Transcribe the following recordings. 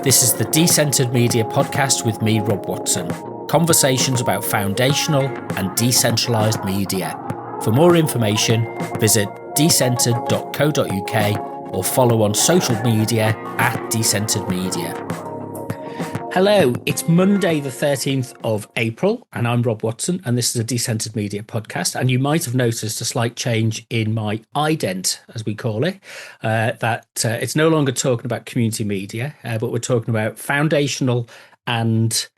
This is the Decentered Media podcast with me, Rob Watson. Conversations about foundational and decentralised media. For more information, visit decentered.co.uk or follow on social media at Decentered Media. Hello, it's Monday the 13th of April and I'm Rob Watson and this is a Decentered Media podcast, and you might have noticed a slight change in my ident, as we call it, that it's no longer talking about community media, but we're talking about foundational and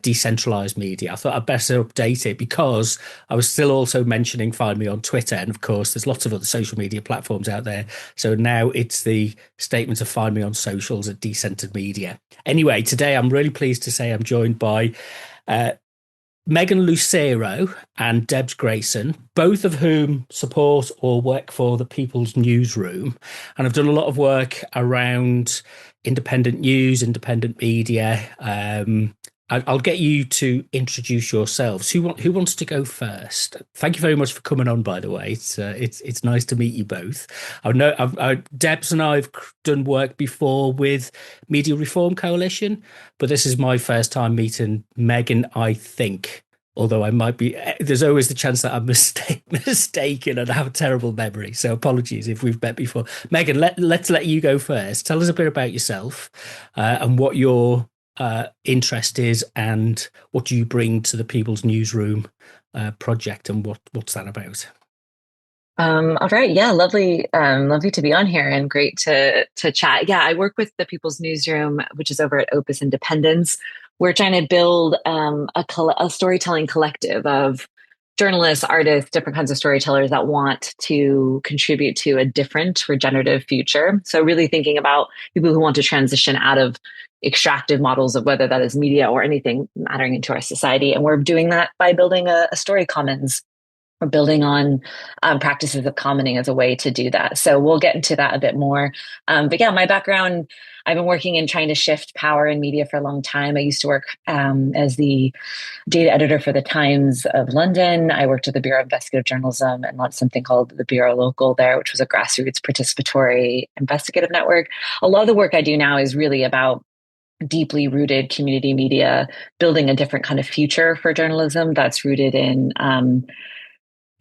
decentralized media. I thought I'd better update it because I was still also mentioning find me on Twitter, and of course there's lots of other social media platforms out there, so now it's the statement of find me on socials at Decentered Media. Anyway, today I'm really pleased to say I'm joined by Megan Lucero and Debs Grayson, both of whom support or work for the People's Newsroom, and have done a lot of work around independent news, independent media. I'll get you to introduce yourselves. Who wants to go first? Thank you very much for coming on, by the way. It's nice to meet you both. Debs and I have done work before with Media Reform Coalition, but this is my first time meeting Megan, I think. Although I might be, there's always the chance that I'm mistaken and I have a terrible memory. So apologies if we've met before. Megan, let's let you go first. Tell us a bit about yourself and what your interest is and what do you bring to the People's Newsroom project, and what's that about? All right. Yeah. Lovely to be on here and great to chat. Yeah. I work with the People's Newsroom, which is over at Opus Independence. We're trying to build a storytelling collective of journalists, artists, different kinds of storytellers that want to contribute to a different regenerative future. So really thinking about people who want to transition out of extractive models of whether that is media or anything mattering into our society. And we're doing that by building a story commons. We're building on practices of commoning as a way to do that. So we'll get into that a bit more. But yeah, my background, I've been working in trying to shift power in media for a long time. I used to work as the data editor for the Times of London. I worked at the Bureau of Investigative Journalism and launched something called the Bureau Local there, which was a grassroots participatory investigative network. A lot of the work I do now is really about deeply rooted community media, building a different kind of future for journalism that's rooted in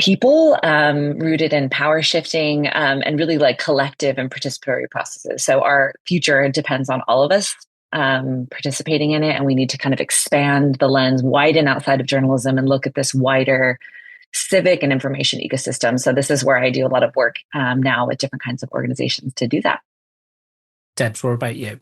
people, rooted in power shifting, and really like collective and participatory processes. So our future depends on all of us participating in it, and we need to kind of expand the lens, widen outside of journalism and look at this wider civic and information ecosystem. So this is where I do a lot of work now with different kinds of organizations to do that. Debs, what about you?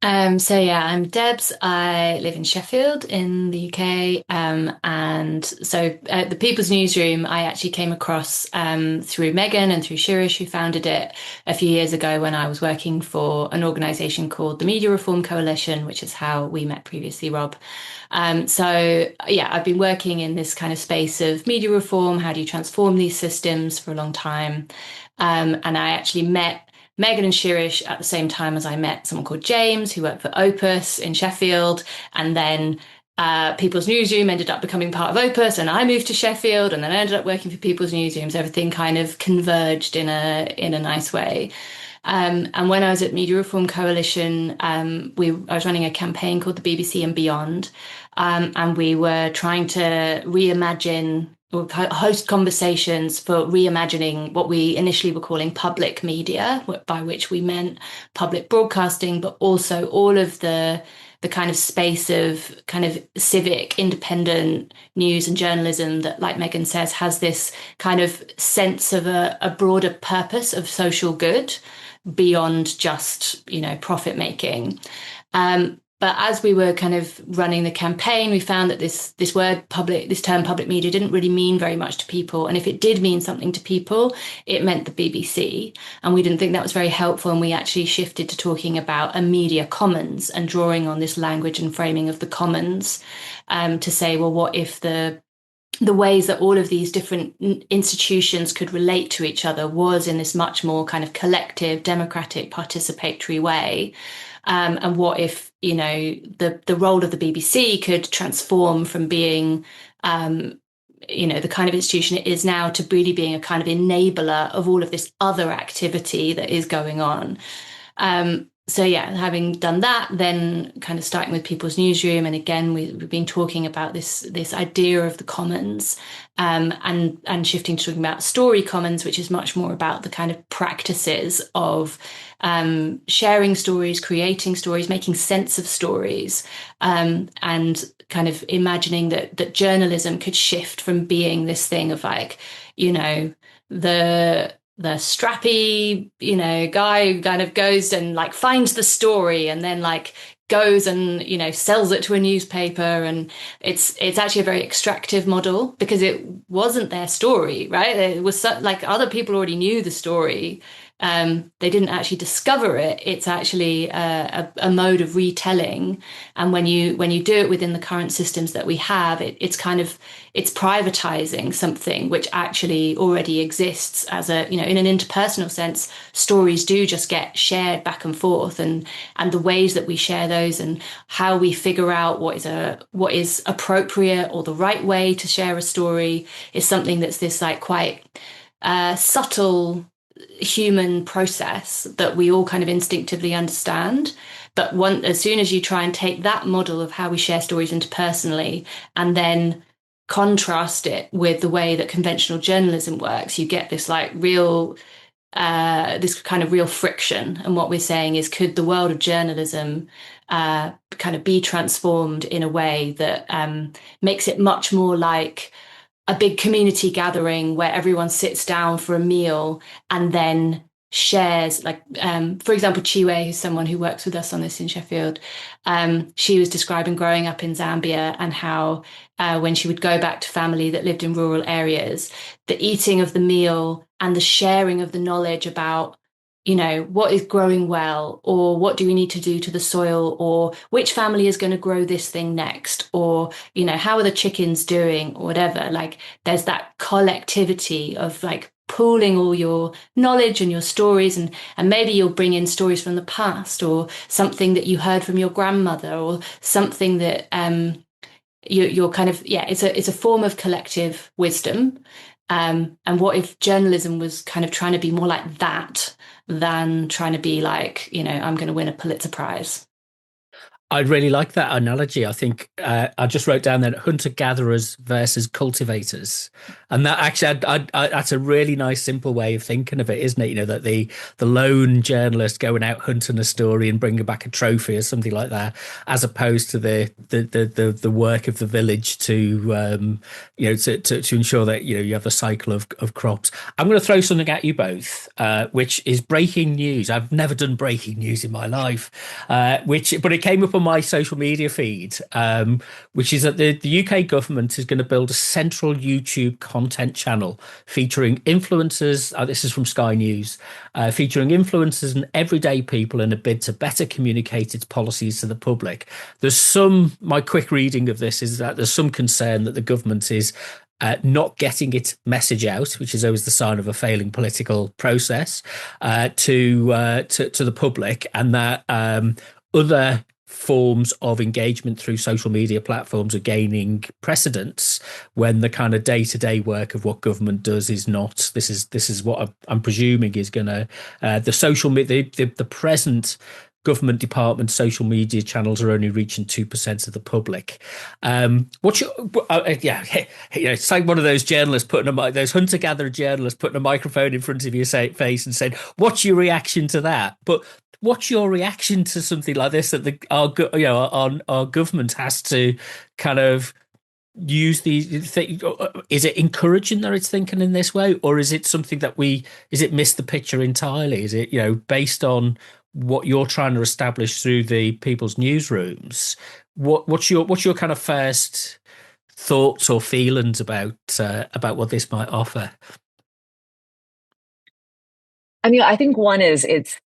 I'm Debs. I live in Sheffield in the UK. And so the People's Newsroom, I actually came across through Megan and through Shirish, who founded it a few years ago when I was working for an organisation called the Media Reform Coalition, which is how we met previously, Rob. I've been working in this kind of space of media reform. How do you transform these systems for a long time? And I actually met Megan and Shirish at the same time as I met someone called James, who worked for Opus in Sheffield. And then People's Newsroom ended up becoming part of Opus, and I moved to Sheffield, and then I ended up working for People's Newsrooms. Everything kind of converged in a nice way. And when I was at Media Reform Coalition, I was running a campaign called the BBC and Beyond, and we were trying to reimagine or host conversations for reimagining what we initially were calling public media, by which we meant public broadcasting, but also all of the kind of space of kind of civic, independent news and journalism that, like Megan says, has this kind of sense of a broader purpose of social good beyond just, profit making. But as we were kind of running the campaign, we found that this term public media didn't really mean very much to people. And if it did mean something to people, it meant the BBC. And we didn't think that was very helpful. And we actually shifted to talking about a media commons and drawing on this language and framing of the commons to say, well, what if the ways that all of these different institutions could relate to each other was in this much more kind of collective, democratic, participatory way? And what if, the role of the BBC could transform from being, the kind of institution it is now to really being a kind of enabler of all of this other activity that is going on. so yeah, having done that, then kind of starting with People's Newsroom, and again we've been talking about this idea of the commons, and shifting to talking about story commons, which is much more about the kind of practices of sharing stories, creating stories, making sense of stories, and kind of imagining that journalism could shift from being this thing of like, the strappy, guy who kind of goes and like finds the story and then like goes and, sells it to a newspaper. And it's actually a very extractive model because it wasn't their story, right? It was like other people already knew the story. They didn't actually discover it. It's actually a mode of retelling. And when you do it within the current systems that we have, it's privatizing something which actually already exists as in an interpersonal sense. Stories do just get shared back and forth, and the ways that we share those and how we figure out what is appropriate or the right way to share a story is something that's this like quite subtle human process that we all kind of instinctively understand. But as soon as you try and take that model of how we share stories interpersonally and then contrast it with the way that conventional journalism works, you get this like real this kind of real friction. And what we're saying is, could the world of journalism kind of be transformed in a way that makes it much more like a big community gathering where everyone sits down for a meal and then shares, like, for example, Chiwe, who's someone who works with us on this in Sheffield, she was describing growing up in Zambia and how when she would go back to family that lived in rural areas, the eating of the meal and the sharing of the knowledge about what is growing well, or what do we need to do to the soil, or which family is going to grow this thing next, or, how are the chickens doing, or whatever. Like, there's that collectivity of like pooling all your knowledge and your stories, and maybe you'll bring in stories from the past, or something that you heard from your grandmother, or something that you're kind of, it's a form of collective wisdom. And what if journalism was kind of trying to be more like that than trying to be like, I'm going to win a Pulitzer Prize? I really like that analogy. I think I just wrote down that hunter-gatherers versus cultivators, and that actually, that's a really nice, simple way of thinking of it, isn't it? That the lone journalist going out hunting a story and bringing back a trophy or something like that, as opposed to the work of the village to ensure that you have a cycle of crops. I'm going to throw something at you both, which is breaking news. I've never done breaking news in my life, but it came up on my social media feed, which is that the UK government is going to build a central YouTube content channel featuring influencers. This is from Sky News, featuring influencers and everyday people in a bid to better communicate its policies to the public. My quick reading of this is that there's some concern that the government is not getting its message out, which is always the sign of a failing political process, to the public, and that other forms of engagement through social media platforms are gaining precedence when the kind of day-to-day work of what government does is not. This is what I'm presuming is going to the present government department social media channels are only reaching 2% of the public. It's like one of those journalists those hunter-gatherer journalists putting a microphone in front of your face and saying, "What's your reaction to that?" But what's your reaction to something like this that our government has to kind of use these things? Is it encouraging that it's thinking in this way, or is it something that is it missed the picture entirely? Is it based on what you're trying to establish through the People's Newsrooms? What's your kind of first thoughts or feelings about what this might offer? I mean, I think one is it's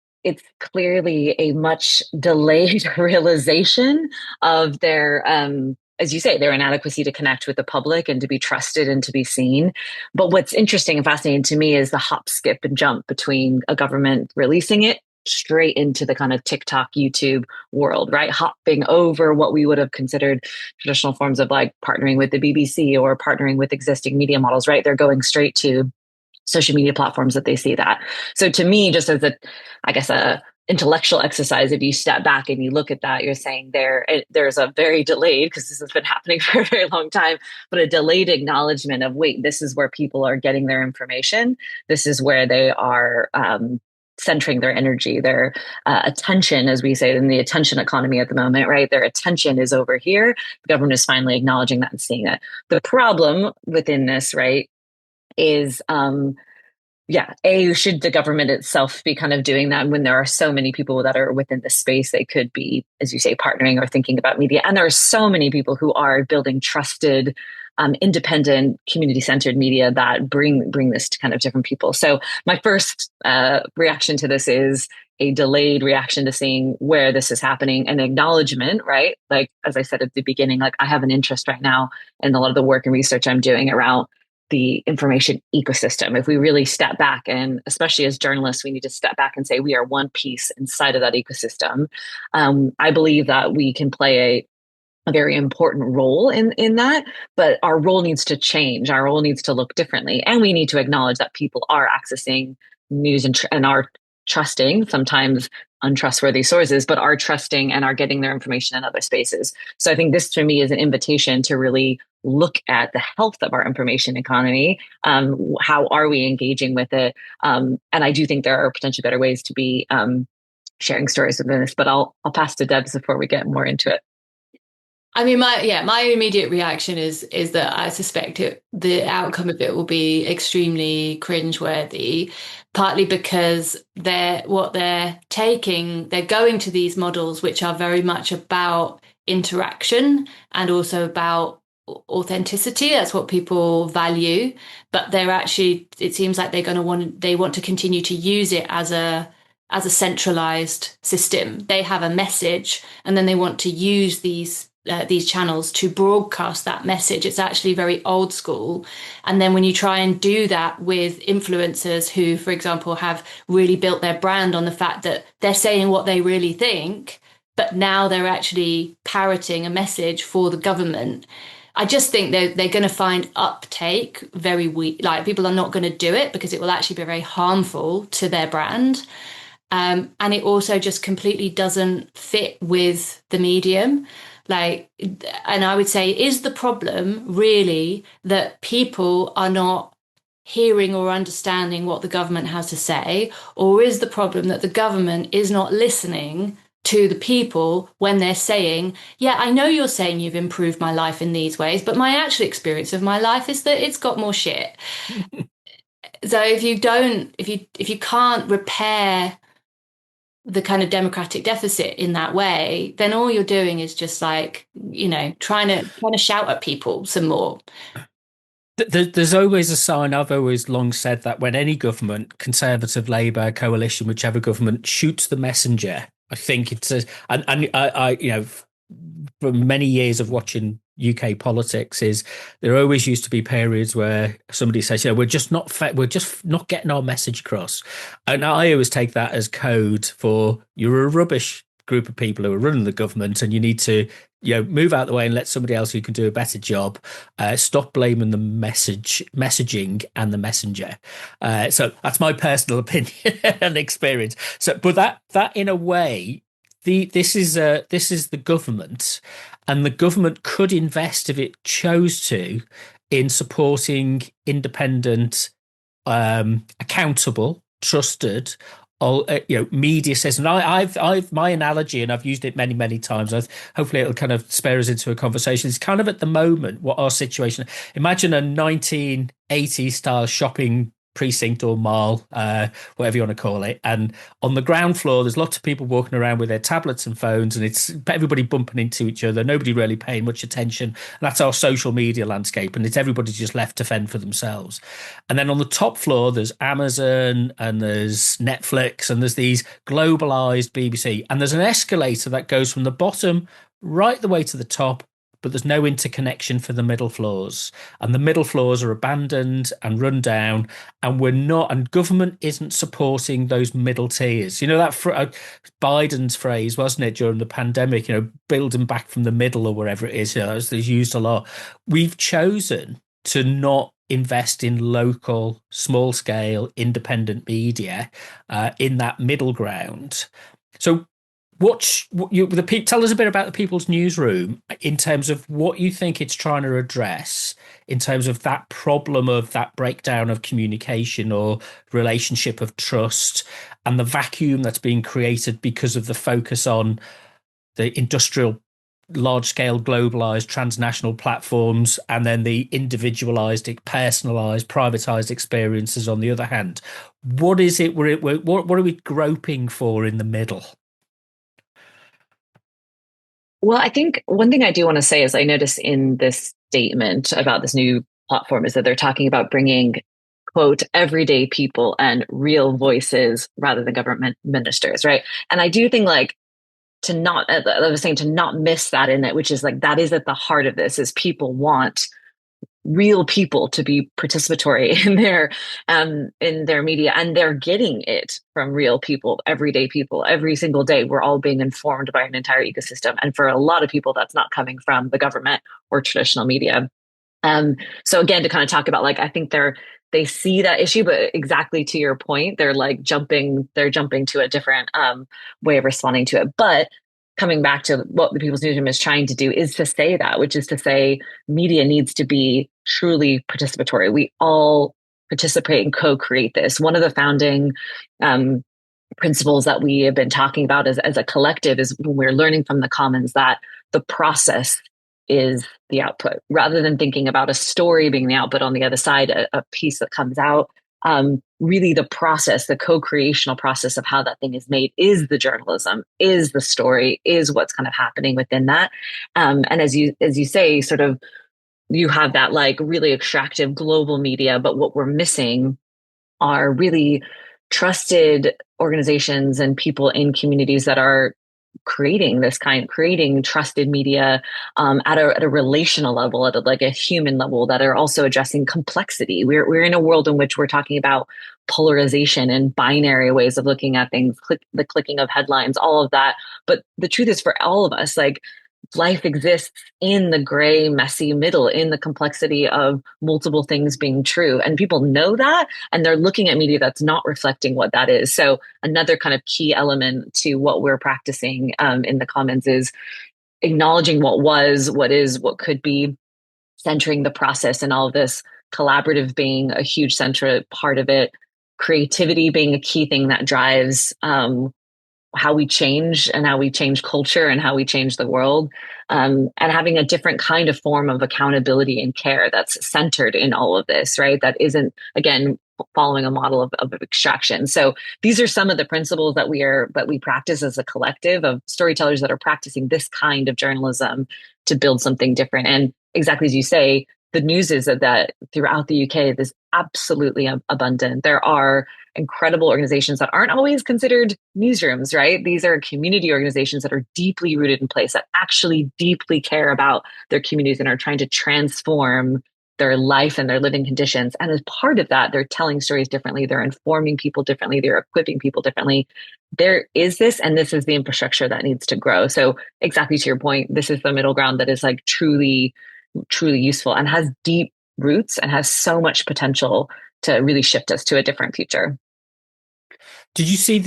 clearly a much delayed realization of their, as you say, their inadequacy to connect with the public and to be trusted and to be seen. But what's interesting and fascinating to me is the hop, skip, and jump between a government releasing it straight into the kind of TikTok, YouTube world, right? Hopping over what we would have considered traditional forms of like partnering with the BBC or partnering with existing media models, right? They're going straight to social media platforms that they see that. So to me, just as a intellectual exercise. If you step back and you look at that, you're saying there's a very delayed, because this has been happening for a very long time, but a delayed acknowledgement of, wait, this is where people are getting their information. This is where they are centering their energy, their attention, as we say in the attention economy at the moment, right? Their attention is over here. The government is finally acknowledging that and seeing that. The problem within this, right, is should the government itself be kind of doing that when there are so many people that are within the space? They could be, as you say, partnering or thinking about media. And there are so many people who are building trusted, independent, community-centered media that bring this to kind of different people. So my first reaction to this is a delayed reaction to seeing where this is happening, an acknowledgement, right? Like, as I said at the beginning, like, I have an interest right now in a lot of the work and research I'm doing around the information ecosystem. If we really step back, and especially as journalists, we need to step back and say we are one piece inside of that ecosystem. I believe that we can play a very important role in that, but our role needs to change. Our role needs to look differently. And we need to acknowledge that people are accessing news and are trusting, sometimes untrustworthy sources, but are trusting and are getting their information in other spaces. So I think this, to me, is an invitation to really look at the health of our information economy. How are we engaging with it? And I do think there are potentially better ways to be sharing stories within this, but I'll pass to Debs before we get more into it. I mean, my immediate reaction is that I suspect the outcome of it will be extremely cringeworthy, partly because they're going to these models which are very much about interaction and also about authenticity. That's what people value, but they're actually, it seems like they want to continue to use it as a centralized system. They have a message, and then they want to use these channels to broadcast that message. It's actually very old school. And then when you try and do that with influencers who, for example, have really built their brand on the fact that they're saying what they really think, but now they're actually parroting a message for the government, I just think they're going to find uptake very weak. Like, people are not going to do it because it will actually be very harmful to their brand. And it also just completely doesn't fit with the medium. And I would say, is the problem really that people are not hearing or understanding what the government has to say? Or is the problem that the government is not listening to the people when they're saying, yeah, I know you're saying you've improved my life in these ways, but my actual experience of my life is that it's got more shit. So if you can't repair the kind of democratic deficit in that way, then all you're doing is just like, trying to shout at people some more. There's always a sign. I've always long said that when any government, Conservative, Labour, coalition, whichever government, shoots the messenger, I think it says, and I for many years of watching UK politics, is there always used to be periods where somebody says, we're just not getting our message across. And I always take that as code for, you're a rubbish group of people who are running the government, and you need to move out of the way and let somebody else who can do a better job. Stop blaming the messaging and the messenger. So that's my personal opinion and experience. So, but that in a way, this is the government, and the government could invest, if it chose to, in supporting independent, accountable, trusted, media system. I've my analogy, and I've used it many times. Hopefully it'll kind of spare us into a conversation. It's kind of at the moment what our situation. Imagine a 1980s style shopping precinct or mall, whatever you want to call it, and on the ground floor there's lots of people walking around with their tablets and phones, and it's everybody bumping into each other, nobody really paying much attention. And that's our social media landscape, and it's everybody just left to fend for themselves. And then on the top floor there's Amazon, and there's Netflix, and there's these globalized BBC, and there's an escalator that goes from the bottom right the way to the top, but there's no interconnection for the middle floors, and the middle floors are abandoned and run down, and government isn't supporting those middle tiers. That Biden's phrase, wasn't it, during the pandemic, building back from the middle, or wherever it is, it's used a lot. We've chosen to not invest in local, small scale, independent media in that middle ground. So tell us a bit about the People's Newsroom in terms of what you think it's trying to address in terms of that problem of that breakdown of communication or relationship of trust and the vacuum that's being created because of the focus on the industrial, large-scale, globalized, transnational platforms, and then the individualized, personalized, privatized experiences on the other hand. What is it? What are we groping for in the middle? Well, I think one thing I do want to say is I notice in this statement about this new platform is that they're talking about bringing, quote, everyday people and real voices rather than government ministers, right? And I do think like to not, I was saying to not miss that in it, which is like that is at the heart of this is people want real people to be participatory in their media, and they're getting it from real people, everyday people. Every single day we're all being informed by an entire ecosystem, and for a lot of people that's not coming from the government or traditional media. So again, to kind of talk about like I think they see that issue, but exactly to your point, they're jumping to a different way of responding to it. But coming back to what the People's Newsroom is trying to do is to say that, which is to say media needs to be truly participatory. We all participate and co-create this. One of the founding principles that we have been talking about as a collective is when we're learning from the commons that the process is the output, rather than thinking about a story being the output on the other side, a piece that comes out. Really the process, the co-creational process of how that thing is made is the journalism, is the story, is what's kind of happening within that. And as you say, sort of, you have that like really extractive global media, but what we're missing are really trusted organizations and people in communities that are creating trusted media at a relational level, at a human level, that are also addressing complexity. We're in a world in which we're talking about polarization and binary ways of looking at things, the clicking of headlines, all of that. But the truth is, for all of us, like life exists in the gray, messy middle, in the complexity of multiple things being true. And people know that, and they're looking at media that's not reflecting what that is. So another kind of key element to what we're practicing in the commons is acknowledging what was, what is, what could be, centering the process and all of this, collaborative being a huge central part of it, creativity being a key thing that drives how we change and how we change culture and how we change the world, and having a different kind of form of accountability and care that's centered in all of this, right? That isn't, again, following a model of extraction. So these are some of the principles that we practice as a collective of storytellers that are practicing this kind of journalism to build something different. And exactly as you say, the news is that throughout the UK, this absolutely abundant. There are incredible organizations that aren't always considered newsrooms, right? These are community organizations that are deeply rooted in place, that actually deeply care about their communities and are trying to transform their life and their living conditions. And as part of that, they're telling stories differently. They're informing people differently. They're equipping people differently. There is this, and this is the infrastructure that needs to grow. So exactly to your point, this is the middle ground that is like truly useful and has deep roots and has so much potential to really shift us to a different future. Did you see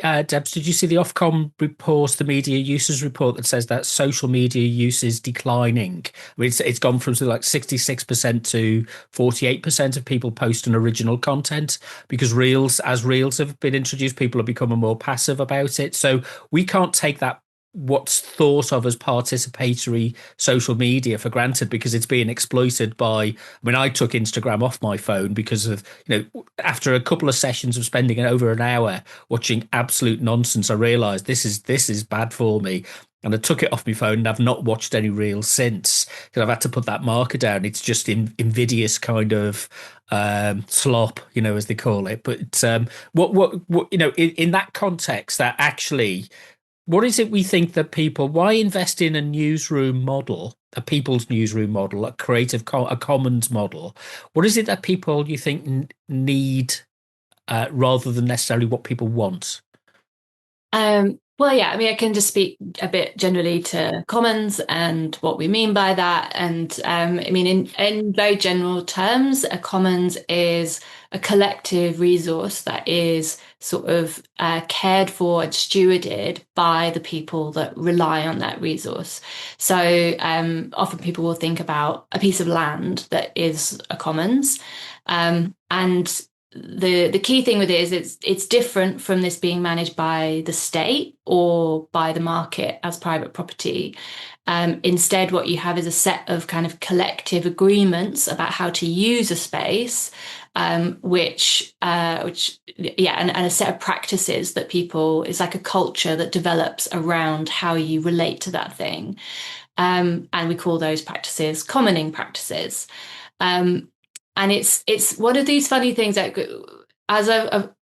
Debs, did you see the Ofcom report, the media uses report that says that social media use is declining? I mean, it's gone from something like 66% to 48% of people posting original content because reels have been introduced, people are becoming more passive about it. So we can't take that what's thought of as participatory social media for granted because it's being exploited by, I mean, I took Instagram off my phone because of, after a couple of sessions of spending over an hour watching absolute nonsense, I realized this is bad for me. And I took it off my phone and I've not watched any reels since because I've had to put that marker down. It's just invidious kind of slop, as they call it. But what in that context, that actually, what is it we think that people, why invest in a newsroom model, a people's newsroom model, a commons model? What is it that people, you think, need rather than necessarily what people want? Well, yeah, I mean, I can just speak a bit generally to commons and what we mean by that. And I mean, in very general terms, a commons is a collective resource that is sort of cared for and stewarded by the people that rely on that resource. So often people will think about a piece of land that is a commons, and the key thing with it is it's different from this being managed by the state or by the market as private property. Instead, what you have is a set of kind of collective agreements about how to use a space, and a set of practices that it's like a culture that develops around how you relate to that thing. And we call those practices commoning practices. And it's one of these funny things that, as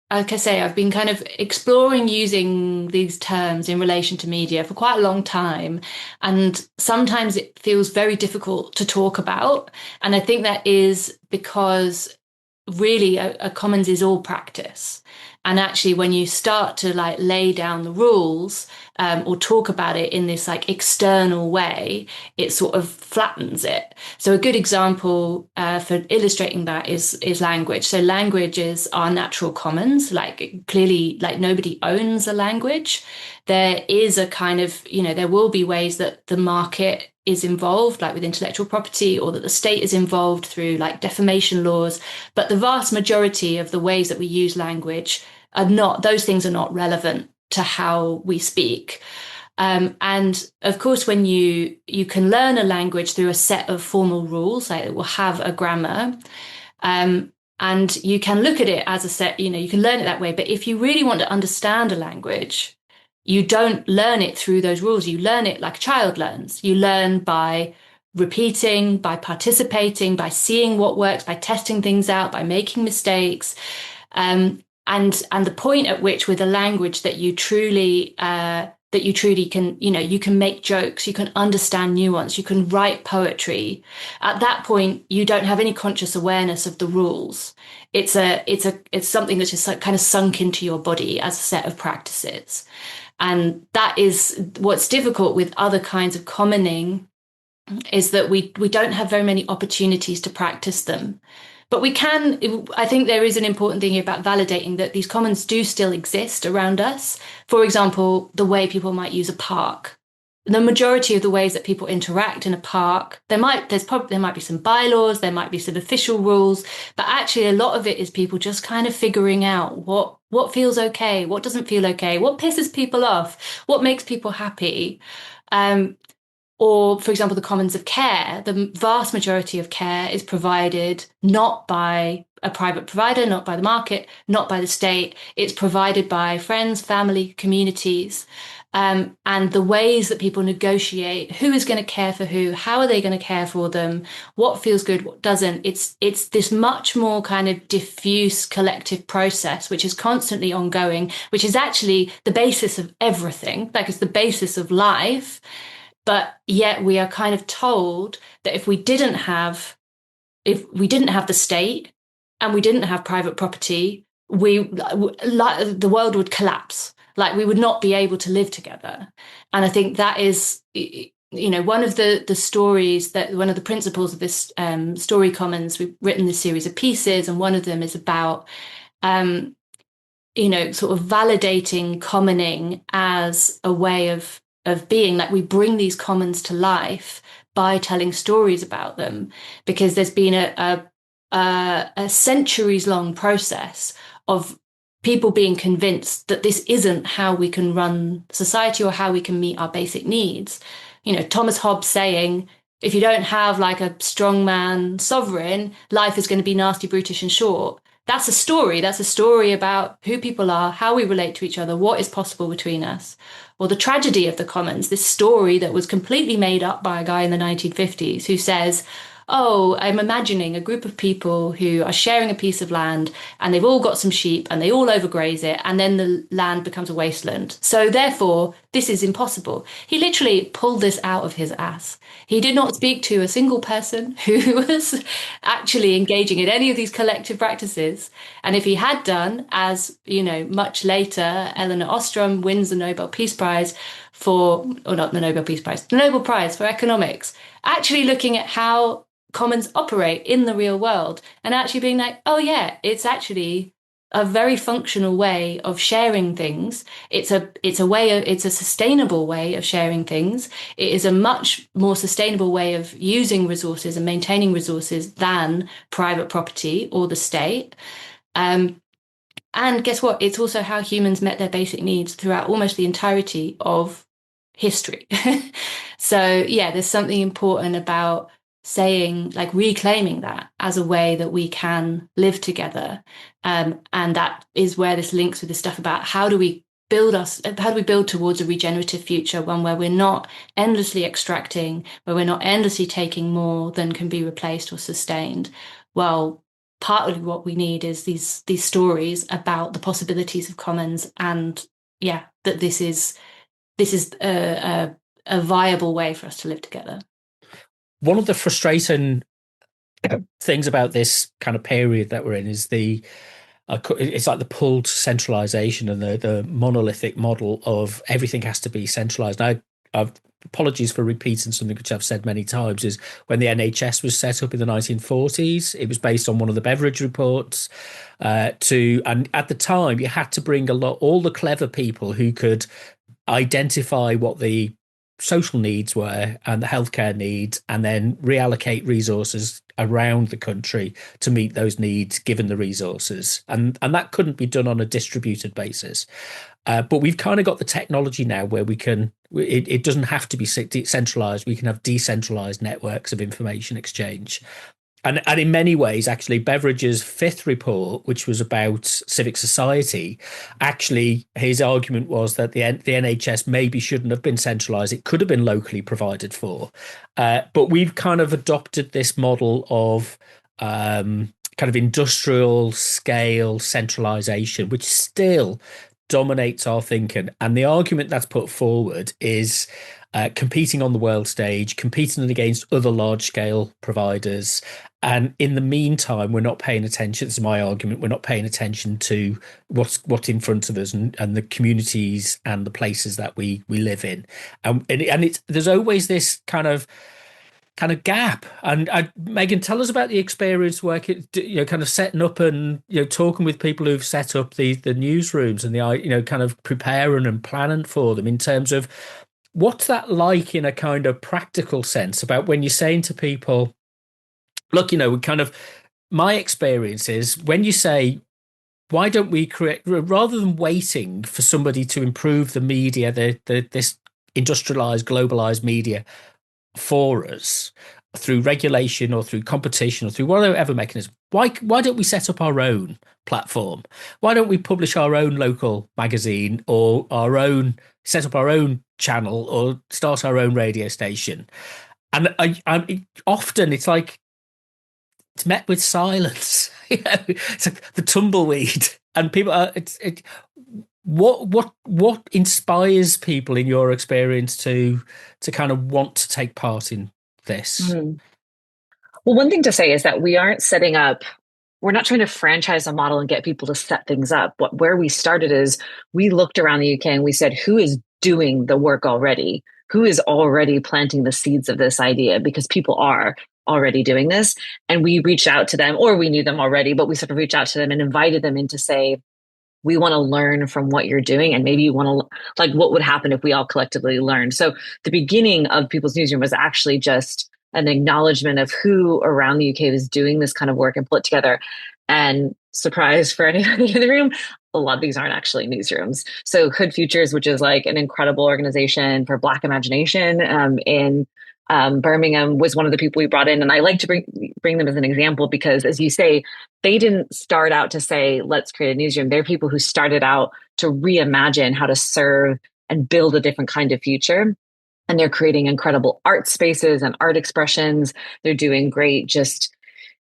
like I say, I've been kind of exploring using these terms in relation to media for quite a long time. And sometimes it feels very difficult to talk about. And I think that is because really a commons is all practice. And actually, when you start to like lay down the rules or talk about it in this like external way, it sort of flattens it. So a good example for illustrating that is language. So language is our natural commons. Like clearly, like nobody owns a language. There is a kind of, there will be ways that the market is involved, like with intellectual property, or that the state is involved through like defamation laws. But the vast majority of the ways that we use language those things are not relevant to how we speak. And of course, when you can learn a language through a set of formal rules, like it will have a grammar, and you can look at it as a set, you can learn it that way. But if you really want to understand a language, you don't learn it through those rules. You learn it like a child learns. You learn by repeating, by participating, by seeing what works, by testing things out, by making mistakes. And the point at which with a language that you truly can, you can make jokes, you can understand nuance, you can write poetry. At that point, you don't have any conscious awareness of the rules. It's something that's just like kind of sunk into your body as a set of practices. And that is what's difficult with other kinds of commoning, is that we don't have very many opportunities to practice them. But we can, I think there is an important thing here about validating that these commons do still exist around us. For example, the way people might use a park. The majority of the ways that people interact in a park, there might be some bylaws, there might be some official rules, but actually a lot of it is people just kind of figuring out what feels okay, what doesn't feel okay, what pisses people off, what makes people happy. Or, for example, the commons of care. The vast majority of care is provided not by a private provider, not by the market, not by the state. It's provided by friends, family, communities. And the ways that people negotiate who is going to care for who, how are they going to care for them, what feels good, what doesn't. It's this much more kind of diffuse collective process, which is constantly ongoing, which is actually the basis of everything, like it's the basis of life. But yet we are kind of told that if we didn't have the state and we didn't have private property, the world would collapse. Like we would not be able to live together. And I think that is, one of the stories, that one of the principles of this story commons. We've written this series of pieces, and one of them is about sort of validating commoning as a way of being. Like we bring these commons to life by telling stories about them, because there's been a centuries-long process of people being convinced that this isn't how we can run society or how we can meet our basic needs. Thomas Hobbes saying, if you don't have like a strongman sovereign, life is going to be nasty, brutish and short. That's a story. That's a story about who people are, how we relate to each other, what is possible between us. Or the tragedy of the commons, this story that was completely made up by a guy in the 1950s who says, oh, I'm imagining a group of people who are sharing a piece of land and they've all got some sheep and they all overgraze it, and then the land becomes a wasteland. So therefore, this is impossible. He literally pulled this out of his ass. He did not speak to a single person who was actually engaging in any of these collective practices. And if he had done, as, much later, Elinor Ostrom wins the Nobel Peace Prize the Nobel Prize for economics, actually looking at how commons operate in the real world, and actually being like, oh yeah, it's actually a very functional way of sharing things. It's a sustainable way of sharing things. It is a much more sustainable way of using resources and maintaining resources than private property or the state. And guess what? It's also how humans met their basic needs throughout almost the entirety of history. So yeah, there's something important about saying, like, reclaiming that as a way that we can live together. And that is where this links with the stuff about how do we build towards a regenerative future, one where we're not endlessly extracting, where we're not endlessly taking more than can be replaced or sustained. Well, partly what we need is these stories about the possibilities of commons, and yeah, that this is a viable way for us to live together. One of the frustrating things about this kind of period that we're in is it's like the pull to centralization and the monolithic model of everything has to be centralized. Now, apologies for repeating something which I've said many times, is when the NHS was set up in the 1940s, it was based on one of the Beveridge reports. And at the time, you had to bring all the clever people who could identify what the social needs were and the healthcare needs, and then reallocate resources around the country to meet those needs given the resources. And that couldn't be done on a distributed basis. But we've kind of got the technology now where it doesn't have to be centralized. We can have decentralized networks of information exchange. And in many ways, actually, Beveridge's fifth report, which was about civic society, actually, his argument was that the NHS maybe shouldn't have been centralised. It could have been locally provided for. But we've kind of adopted this model of kind of industrial scale centralisation, which still dominates our thinking. And the argument that's put forward is competing on the world stage, competing against other large-scale providers. And in the meantime, we're not paying attention. This is my argument. We're not paying attention to what's in front of us and the communities and the places that we live in. And there's always this kind of gap. And Megan, tell us about the experience working, kind of setting up and talking with people who've set up the newsrooms and kind of preparing and planning for them, in terms of what's that like in a kind of practical sense, about when you're saying to people, look, my experience is when you say, why don't we create, rather than waiting for somebody to improve the media, this industrialized, globalized media for us through regulation or through competition or through whatever mechanism, why don't we set up our own platform? Why don't we publish our own local magazine or set up our own channel or start our own radio station? And often it's like, it's met with silence. It's like the tumbleweed, and people are. What inspires people in your experience to kind of want to take part in this? Mm. Well, one thing to say is that we're not trying to franchise a model and get people to set things up. Where we started is we looked around the UK and we said, who is doing the work already? Who is already planting the seeds of this idea? Because people are already doing this. And we reached out to them, or we knew them already, but we sort of reached out to them and invited them in to say, we want to learn from what you're doing. And maybe you want to, like, what would happen if we all collectively learned? So the beginning of People's Newsroom was actually just an acknowledgement of who around the UK was doing this kind of work and pull it together. And surprise for anybody in the room, a lot of these aren't actually newsrooms. So Hood Futures, which is like an incredible organization for Black imagination in Birmingham, was one of the people we brought in. And I like to bring them as an example because, as you say, they didn't start out to say, let's create a newsroom. They're people who started out to reimagine how to serve and build a different kind of future. And they're creating incredible art spaces and art expressions. They're doing great, just,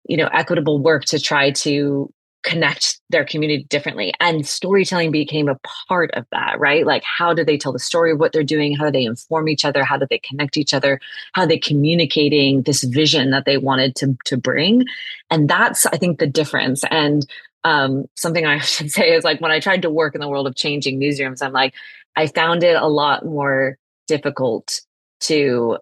equitable work to try to connect their community differently. And storytelling became a part of that, right? Like, how do they tell the story of what they're doing? How do they inform each other? How do they connect each other? How are they communicating this vision that they wanted to bring? And that's, I think, the difference. And something I should say is, like, when I tried to work in the world of changing newsrooms, I found it a lot more difficult to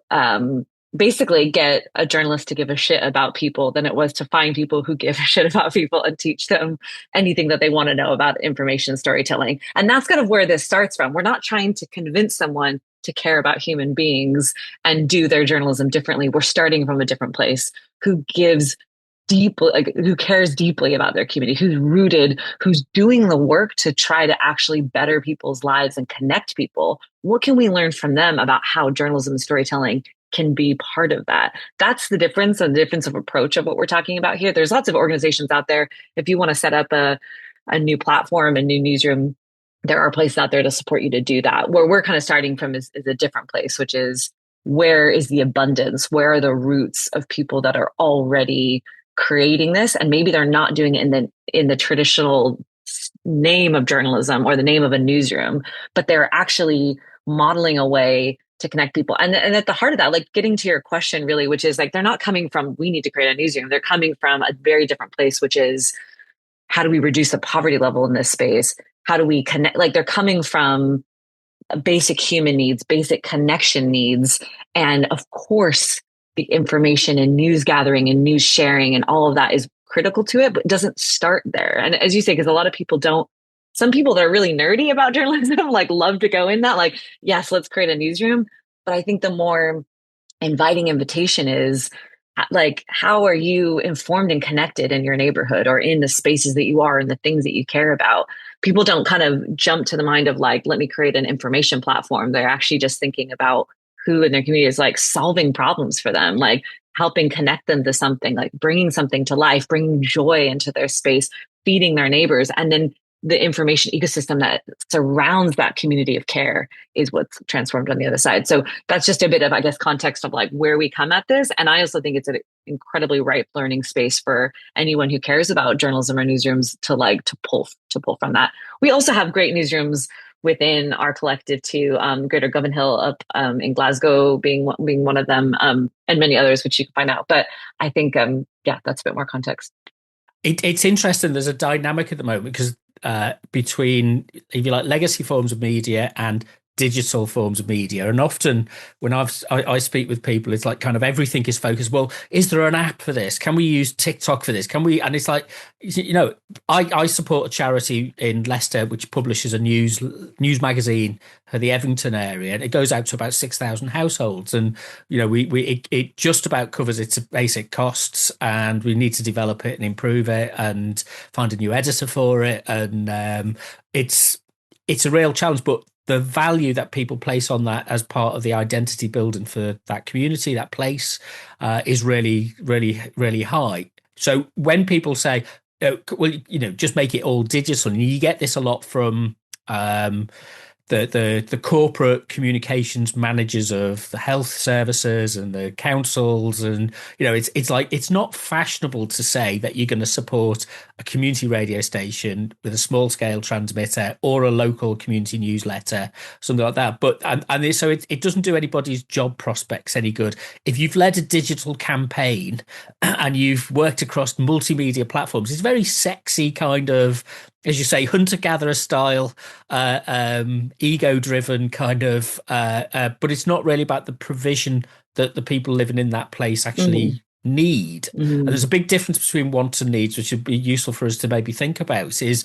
basically get a journalist to give a shit about people than it was to find people who give a shit about people and teach them anything that they want to know about information storytelling. And that's kind of where this starts from. We're not trying to convince someone to care about human beings and do their journalism differently. We're starting from a different place. Who gives deeply, like, who cares deeply about their community, who's rooted, who's doing the work to try to actually better people's lives and connect people. What can we learn from them about how journalism and storytelling can be part of that? That's the difference, and the difference of approach of what we're talking about here. There's lots of organizations out there. If you want to set up a new platform, a new newsroom, there are places out there to support you to do that. Where we're kind of starting from is a different place, which is, where is the abundance? Where are the roots of people that are already creating this? And maybe they're not doing it in the traditional name of journalism or the name of a newsroom, but they're actually modeling a way to connect people. And at the heart of that, like, getting to your question really, which is like, they're not coming from, we need to create a newsroom. They're coming from a very different place, which is, how do we reduce the poverty level in this space? How do we connect? Like, they're coming from basic human needs, basic connection needs. And of course, the information and news gathering and news sharing and all of that is critical to it, but it doesn't start there. And as you say, because a lot of people don't, some people that are really nerdy about journalism, like, love to go in that, like, yes, let's create a newsroom. But I think the more inviting invitation is, like, how are you informed and connected in your neighborhood or in the spaces that you are and the things that you care about? People don't kind of jump to the mind of like, let me create an information platform. They're actually just thinking about who in their community is like solving problems for them, like helping connect them to something, like bringing something to life, bringing joy into their space, feeding their neighbors. And then the information ecosystem that surrounds that community of care is what's transformed on the other side. So that's just a bit of, I guess, context of like where we come at this. And I also think it's an incredibly ripe learning space for anyone who cares about journalism or newsrooms to pull from that. We also have great newsrooms within our collective too, Greater Govan Hill up in Glasgow being one of them, and many others, which you can find out. But I think, that's a bit more context. It's interesting. There's a dynamic at the moment because between, if you like, legacy forms of media and digital forms of media. And often when I speak with people, it's like kind of everything is focused. Well, is there an app for this? Can we use TikTok for this? Can we? And it's like, I support a charity in Leicester which publishes a news magazine for the Evington area, and it goes out to about 6,000 households. And it just about covers its basic costs, and we need to develop it and improve it and find a new editor for it. And it's a real challenge, but the value that people place on that as part of the identity building for that community, that place, is really, really, really high. So when people say, just make it all digital, and you get this a lot from the corporate communications managers of the health services and the councils, and it's like, it's not fashionable to say that you're going to support a community radio station with a small scale transmitter or a local community newsletter, something like that. But so it doesn't do anybody's job prospects any good. If you've led a digital campaign and you've worked across multimedia platforms, it's very sexy kind of, as you say, hunter-gatherer style, ego-driven kind of, but it's not really about the provision that the people living in that place actually need. And there's a big difference between wants and needs, which would be useful for us to maybe think about. Is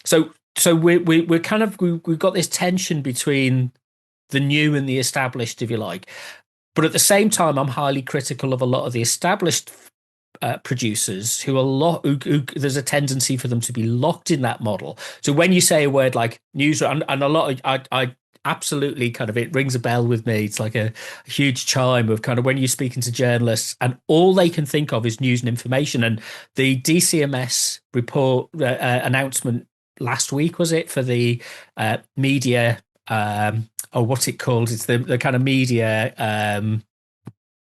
so we're kind of, we've got this tension between the new and the established, if you like. But at the same time, I'm highly critical of a lot of the established producers who there's a tendency for them to be locked in that model. So when you say a word like newsroom, and a lot of, I absolutely kind of, it rings a bell with me. It's like a huge chime of kind of when you're speaking to journalists and all they can think of is news and information. And the DCMS report announcement last week, was it, for the media, what's it called? It's the kind of media,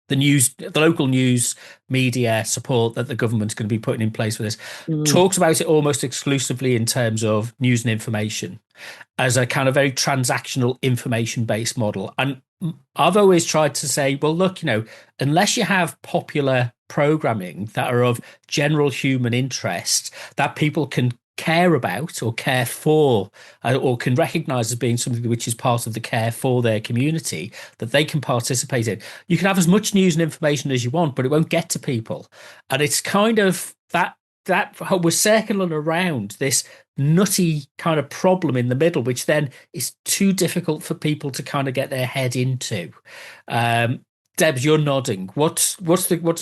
the local news media support that the government's going to be putting in place for this, talks about it almost exclusively in terms of news and information as a kind of very transactional information-based model. And I've always tried to say, well, look, unless you have popular programming that are of general human interest that people can care about or care for, or can recognize as being something which is part of the care for their community that they can participate in. You can have as much news and information as you want, but it won't get to people. And it's kind of that we're circling around this nutty kind of problem in the middle, which then is too difficult for people to kind of get their head into. Debs, you're nodding. What does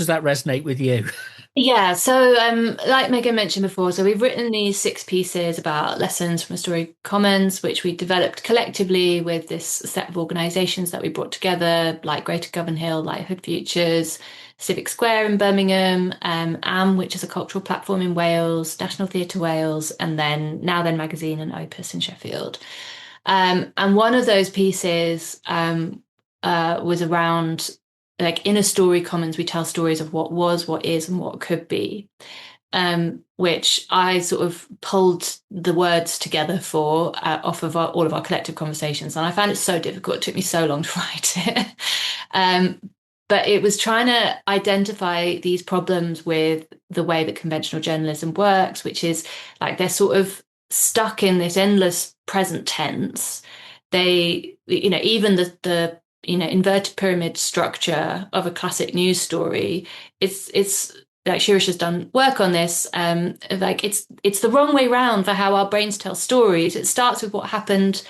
that resonate with you? Yeah, so like Megan mentioned before, so we've written these 6 pieces about lessons from a story commons, which we developed collectively with this set of organisations that we brought together, like Greater Govan Hill, Lighthood Futures, Civic Square in Birmingham, which is a cultural platform in Wales, National Theatre Wales, and then Now Then magazine and Opus in Sheffield. And one of those pieces was around, like, in a story commons, we tell stories of what was, what is, and what could be, which I sort of pulled the words together for off of all of our collective conversations. And I found it so difficult. It took me so long to write it. But it was trying to identify these problems with the way that conventional journalism works, which is like they're sort of stuck in this endless present tense. They, even the inverted pyramid structure of a classic news story, it's like Shirish has done work on this. Like it's the wrong way round for how our brains tell stories. It starts with what happened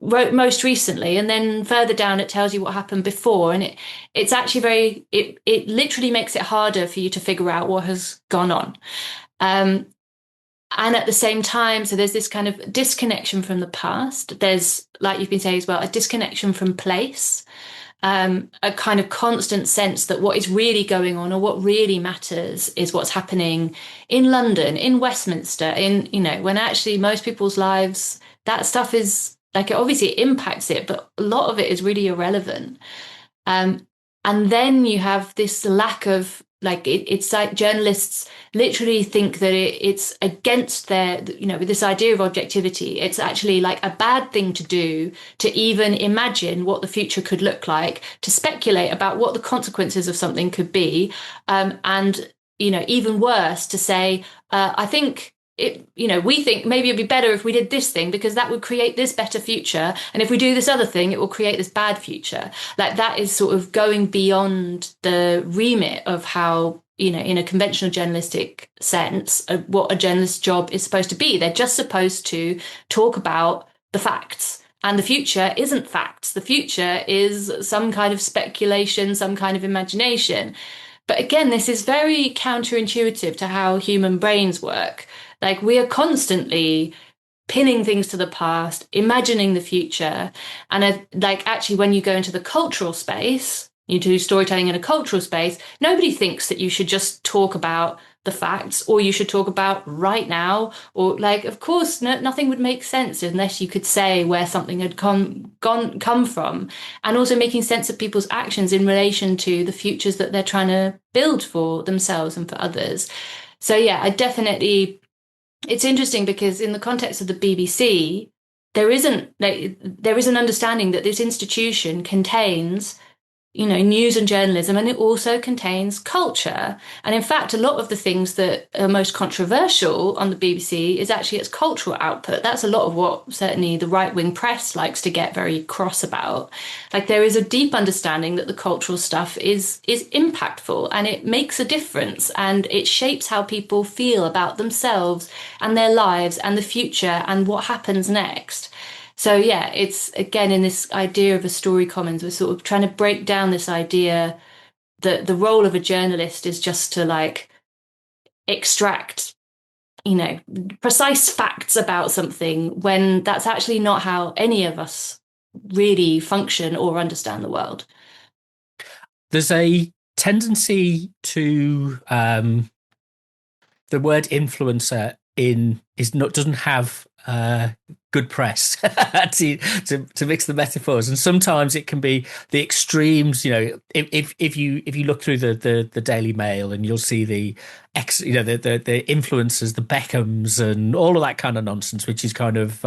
most recently, and then further down it tells you what happened before, and it's actually it literally makes it harder for you to figure out what has gone on. And at the same time, so there's this kind of disconnection from the past. There's, like you've been saying as well, a disconnection from place, a kind of constant sense that what is really going on or what really matters is what's happening in London, in Westminster, when actually most people's lives, that stuff is like, obviously it impacts it, but a lot of it is really irrelevant. And then you have this lack of, like, it's like journalists literally think that it's against their, with this idea of objectivity, it's actually like a bad thing to do to even imagine what the future could look like, to speculate about what the consequences of something could be. And, even worse, to say, I think we think maybe it'd be better if we did this thing because that would create this better future. And if we do this other thing, it will create this bad future. Like, that is sort of going beyond the remit of how, in a conventional journalistic sense, what a journalist's job is supposed to be. They're just supposed to talk about the facts. And the future isn't facts. The future is some kind of speculation, some kind of imagination. But again, this is very counterintuitive to how human brains work. Like, we are constantly pinning things to the past, imagining the future. And actually, when you go into the cultural space, you do storytelling in a cultural space, nobody thinks that you should just talk about the facts, or you should talk about right now, or, like, of course, nothing would make sense unless you could say where something had come from, and also making sense of people's actions in relation to the futures that they're trying to build for themselves and for others. So yeah, it's interesting because in the context of the BBC, there is an understanding that this institution contains, news and journalism, and it also contains culture. And in fact, a lot of the things that are most controversial on the BBC is actually its cultural output. That's a lot of what certainly the right-wing press likes to get very cross about. Like, there is a deep understanding that the cultural stuff is impactful, and it makes a difference, and it shapes how people feel about themselves and their lives and the future and what happens next. So yeah, it's, again, in this idea of a story commons, we're sort of trying to break down this idea that the role of a journalist is just to, like, extract, precise facts about something, when that's actually not how any of us really function or understand the world. There's a tendency to the word influencer doesn't have good press to mix the metaphors, and sometimes it can be the extremes. If you look through the Daily Mail, and you'll see the the influencers, the Beckhams, and all of that kind of nonsense, which is kind of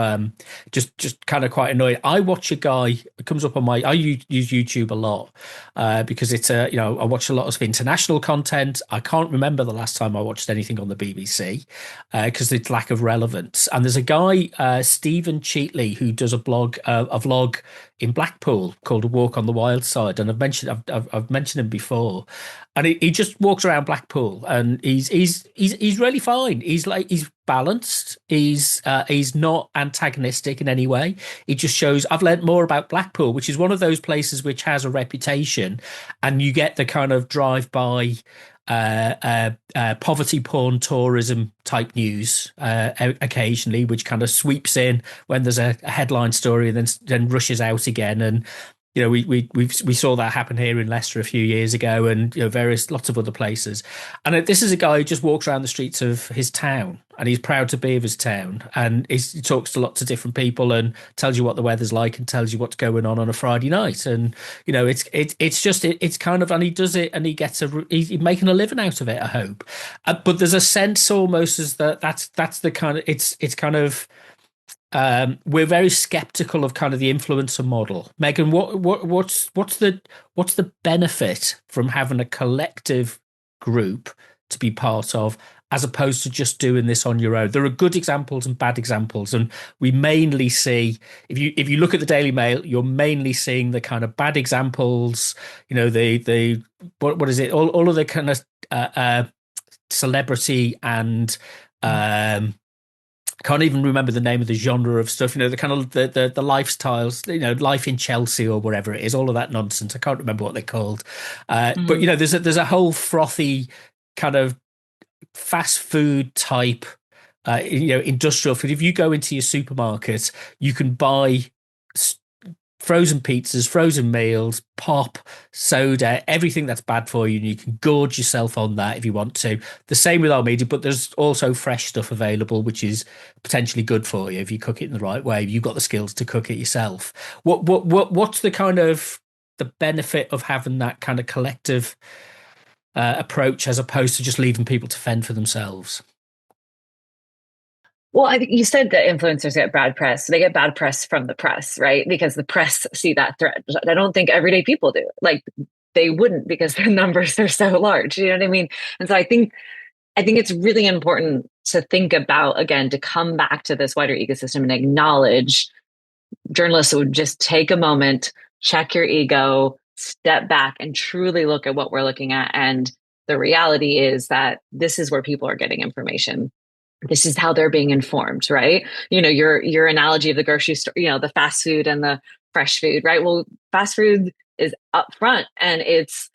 just kind of quite annoying. I watch a guy, it comes up on I use YouTube a lot because it's I watch a lot of international content. I can't remember the last time I watched anything on the BBC because it's lack of relevance. And there's a guy, Stephen Cheatley, who does a vlog in Blackpool called A Walk on the Wild Side, and I've mentioned him before. And he just walks around Blackpool, and he's really fine. He's balanced. He's not antagonistic in any way. He just shows I've learnt more about Blackpool, which is one of those places which has a reputation, and you get the kind of drive-by poverty porn tourism type news occasionally, which kind of sweeps in when there's a headline story and then rushes out again. And we saw that happen here in Leicester a few years ago, and lots of other places. And this is a guy who just walks around the streets of his town, and he's proud to be of his town, and he talks to lots of different people and tells you what the weather's like and tells you what's going on a Friday night. And it's kind of, and he does it, and he's making a living out of it, I hope. But there's a sense almost as that's the kind of it's kind of. We're very skeptical of kind of the influencer model. Megan, what's the benefit from having a collective group to be part of, as opposed to just doing this on your own? There are good examples and bad examples, and we mainly see, if you look at the Daily Mail, you're mainly seeing the kind of bad examples. The what is it? All of the kind of celebrity and can't even remember the name of the genre of stuff, the kind of the lifestyles, Life in Chelsea or wherever it is, all of that nonsense. I can't remember what they're called. But there's a whole frothy kind of fast food type, industrial food. If you go into your supermarket, you can buy frozen pizzas, frozen meals, pop, soda, everything that's bad for you, and you can gorge yourself on that if you want to. The same with our media, but there's also fresh stuff available, which is potentially good for you if you cook it in the right way. You've got the skills to cook it yourself. What's the kind of the benefit of having that kind of collective approach, as opposed to just leaving people to fend for themselves? Well, I think you said that influencers get bad press. They get bad press from the press, right? Because the press see that threat. I don't think everyday people do. Like, they wouldn't, because the numbers are so large. You know what I mean? And so I think it's really important to think about, again, to come back to this wider ecosystem and acknowledge journalists would just take a moment, check your ego, step back, and truly look at what we're looking at. And the reality is that this is where people are getting information. This is how they're being informed, right? Your analogy of the grocery store, the fast food and the fresh food, right? Well, fast food is up front and it's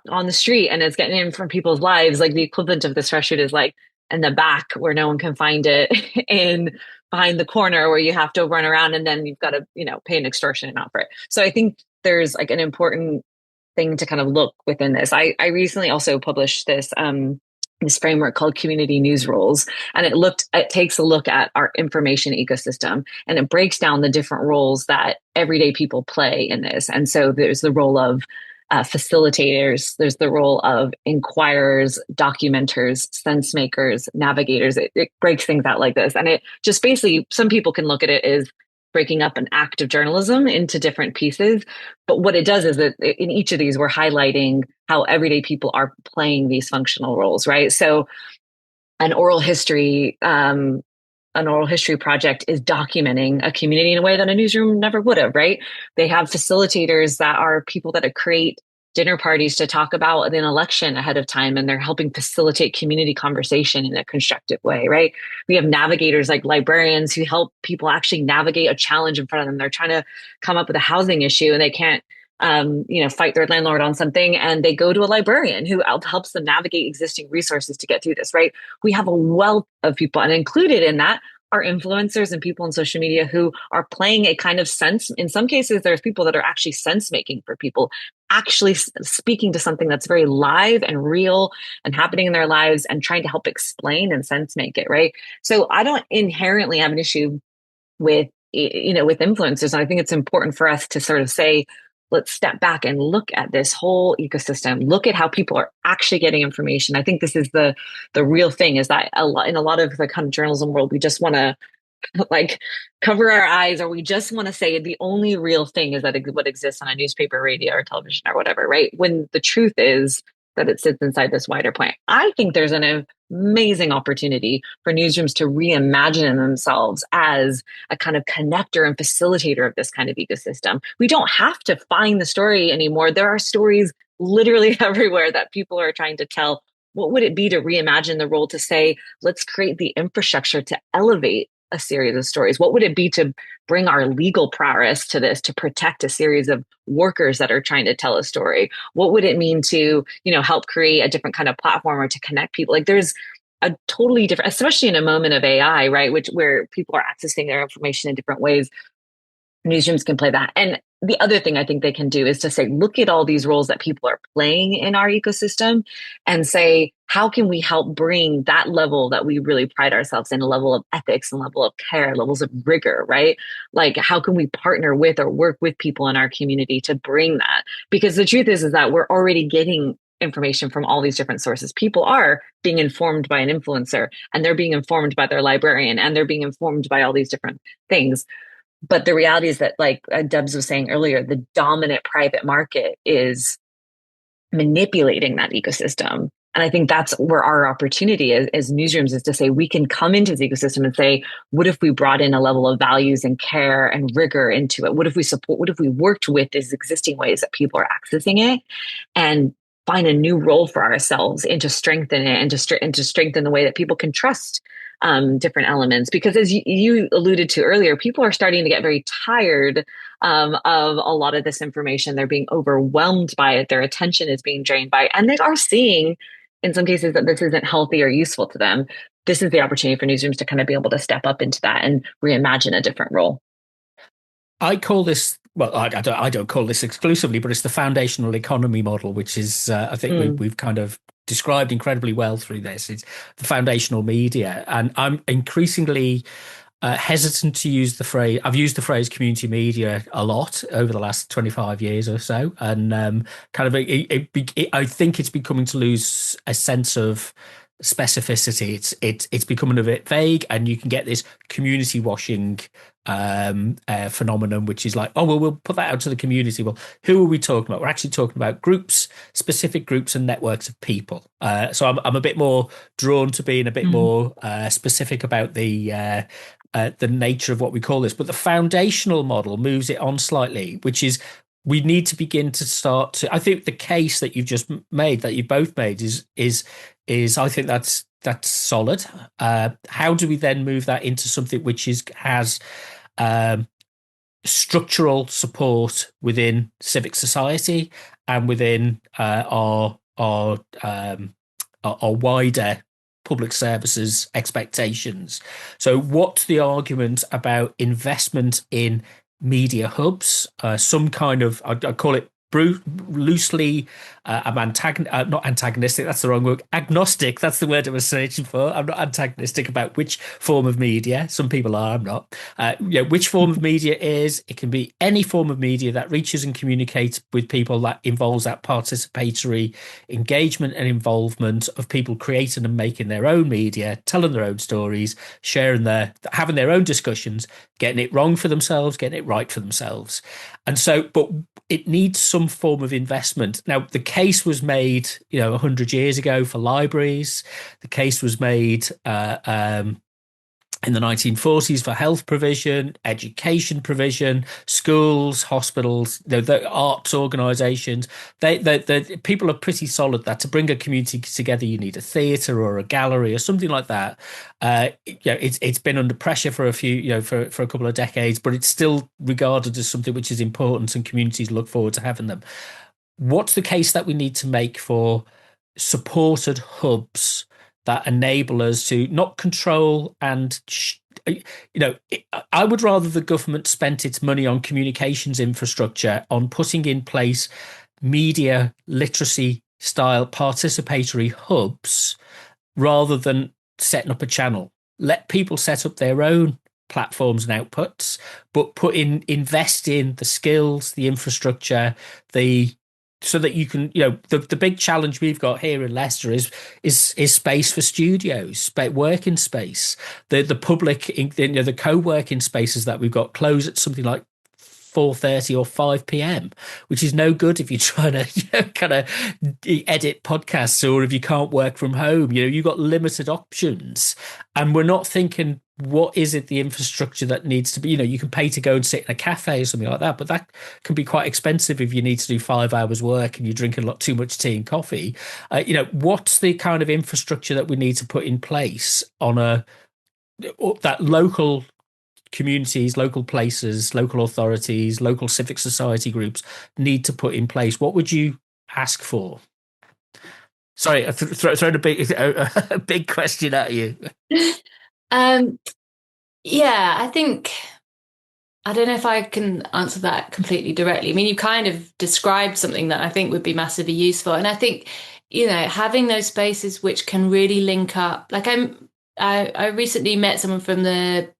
on the street and it's getting in from people's lives. Like, the equivalent of this fresh food is like in the back where no one can find it, in behind the corner where you have to run around, and then you've got to, pay an extortionate amount for it. So I think there's like an important thing to kind of look within this. I recently also published this framework called Community News Rules. And it takes a look at our information ecosystem, and it breaks down the different roles that everyday people play in this. And so there's the role of facilitators, there's the role of inquirers, documenters, sense makers, navigators. It breaks things out like this. And it just basically, some people can look at it as breaking up an act of journalism into different pieces. But what it does is that in each of these, we're highlighting how everyday people are playing these functional roles, right? So an oral history project is documenting a community in a way that a newsroom never would have, right? They have facilitators that are people that create dinner parties to talk about an election ahead of time, and they're helping facilitate community conversation in a constructive way, right? We have navigators like librarians who help people actually navigate a challenge in front of them. They're trying to come up with a housing issue and they can't fight their landlord on something, and they go to a librarian who helps them navigate existing resources to get through this, right? We have a wealth of people, and included in that are influencers and people on social media who are playing a kind of sense. In some cases, there's people that are actually sense making for people, actually speaking to something that's very live and real and happening in their lives, and trying to help explain and sense make it, right? So I don't inherently have an issue with, with influencers. And I think it's important for us to sort of say, let's step back and look at this whole ecosystem, look at how people are actually getting information. I think this is the real thing, is that in a lot of the kind of journalism world, we just want to like cover our eyes, or we just want to say the only real thing is that what exists on a newspaper, radio, or television, or whatever, right? When the truth is that it sits inside this wider point. I think there's an amazing opportunity for newsrooms to reimagine themselves as a kind of connector and facilitator of this kind of ecosystem. We don't have to find the story anymore. There are stories literally everywhere that people are trying to tell. What would it be to reimagine the role, to say, let's create the infrastructure to elevate a series of stories? What would it be to bring our legal prowess to this, to protect a series of workers that are trying to tell a story? What would it mean to, help create a different kind of platform, or to connect people? Like, there's a totally different, especially in a moment of AI, right? Where people are accessing their information in different ways. Newsrooms can play that. And the other thing I think they can do is to say, look at all these roles that people are playing in our ecosystem, and say, how can we help bring that level that we really pride ourselves in, a level of ethics and level of care, levels of rigor, right? Like, how can we partner with or work with people in our community to bring that? Because the truth is that we're already getting information from all these different sources. People are being informed by an influencer, and they're being informed by their librarian, and they're being informed by all these different things. But the reality is that, like Debs was saying earlier, the dominant private market is manipulating that ecosystem. And I think that's where our opportunity is, as newsrooms, is to say, we can come into this ecosystem and say, what if we brought in a level of values and care and rigor into it? What if we worked with these existing ways that people are accessing it, and find a new role for ourselves, and to strengthen it, and to strengthen the way that people can trust different elements? Because as you alluded to earlier, people are starting to get very tired of a lot of this information. They're being overwhelmed by it. Their attention is being drained by it. And they are seeing, in some cases, that this isn't healthy or useful to them. This is the opportunity for newsrooms to kind of be able to step up into that and reimagine a different role. I call this, well, I don't call this exclusively, but it's the foundational economy model, which is, I think we've kind of described incredibly well through this. It's the foundational media. And I'm increasingly hesitant to use the phrase. I've used the phrase community media a lot over the last 25 years or so. And I think it's becoming to lose a sense of specificity. It's becoming a bit vague, and you can get this community washing phenomenon, which is like, oh, well, we'll put that out to the community. Well, who are we talking about? We're actually talking about groups, specific groups and networks of people. So I'm a bit more drawn to being a bit more specific about the nature of what we call this. But the foundational model moves it on slightly, which is, we need to begin to start to, I think the case that you've just made, that you both made, is I think that's solid. How do we then move that into something which has structural support within civic society and within our wider public services expectations? So what's the argument about investment in media hubs, some kind of, I call it loosely, I'm not antagonistic, that's the wrong word, agnostic, that's the word I was searching for. I'm not antagonistic about which form of media. Some people are, I'm not. Which form of media it can be any form of media that reaches and communicates with people, that involves that participatory engagement and involvement of people creating and making their own media, telling their own stories, having their own discussions, getting it wrong for themselves, getting it right for themselves. And so, but it needs some form of investment. Now, the case was made, 100 years ago for libraries. The case was made in the 1940s for health provision, education provision, schools, hospitals, the arts organisations. They people are pretty solid that to bring a community together, you need a theatre or a gallery or something like that. It's been under pressure for a couple of decades, but it's still regarded as something which is important, and communities look forward to having them. What's the case that we need to make for supported hubs that enable us to not control and, I would rather the government spent its money on communications infrastructure, on putting in place media literacy style participatory hubs, rather than setting up a channel. Let people set up their own platforms and outputs, but invest in the skills, the infrastructure, so that you can, the big challenge we've got here in Leicester is space for studios, working space. The public, the co-working spaces that we've got close at something like 4:30 or 5 p.m., which is no good if you're trying to kind of edit podcasts, or if you can't work from home. You've got limited options, and we're not thinking, what is it, the infrastructure that needs to be, you can pay to go and sit in a cafe or something like that, but that can be quite expensive if you need to do 5 hours work and you're drinking too much tea and coffee. What's the kind of infrastructure that we need to put in place on that local communities, local places, local authorities, local civic society groups need to put in place? What would you ask for? Sorry, I thrown a big question at you. Yeah, I think, I don't know if I can answer that completely directly. I mean, you kind of described something that I think would be massively useful. And I think, having those spaces which can really link up. Like I recently met someone from the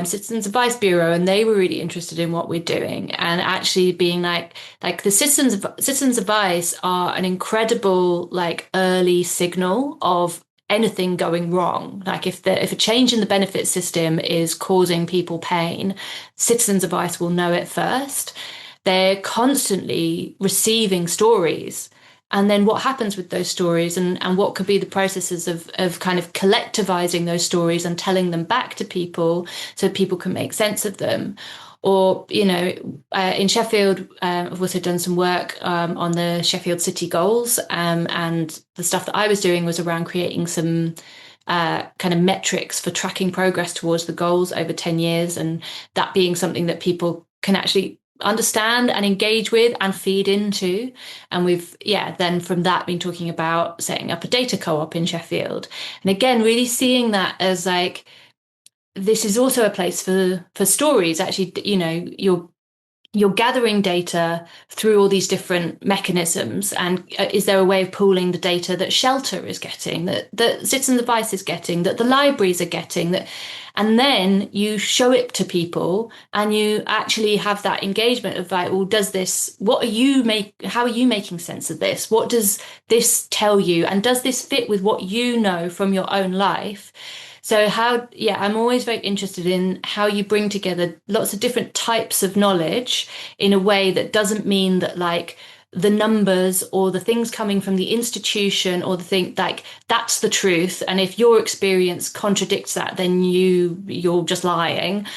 Citizens Advice Bureau, and they were really interested in what we're doing, and actually being like the Citizens Advice are an incredible early signal of anything going wrong. Like if a change in the benefit system is causing people pain, Citizens Advice will know it first. They're constantly receiving stories. And then what happens with those stories, and what could be the processes of kind of collectivizing those stories and telling them back to people so people can make sense of them. Or, in Sheffield, I've also done some work on the Sheffield City goals. And the stuff that I was doing was around creating some kind of metrics for tracking progress towards the goals over 10 years. And that being something that people can actually understand and engage with and feed into. And we've then from that been talking about setting up a data co-op in Sheffield, and again really seeing that as this is also a place for stories. Actually, you're gathering data through all these different mechanisms, and is there a way of pooling the data that Shelter is getting, that Citizens Advice is getting, that the libraries are getting, and then you show it to people, and you actually have that engagement of well, how are you making sense of this? What does this tell you? And does this fit with what you know from your own life? So I'm always very interested in how you bring together lots of different types of knowledge in a way that doesn't mean that the numbers or the things coming from the institution or the thing that's the truth. And if your experience contradicts that, then you're just lying.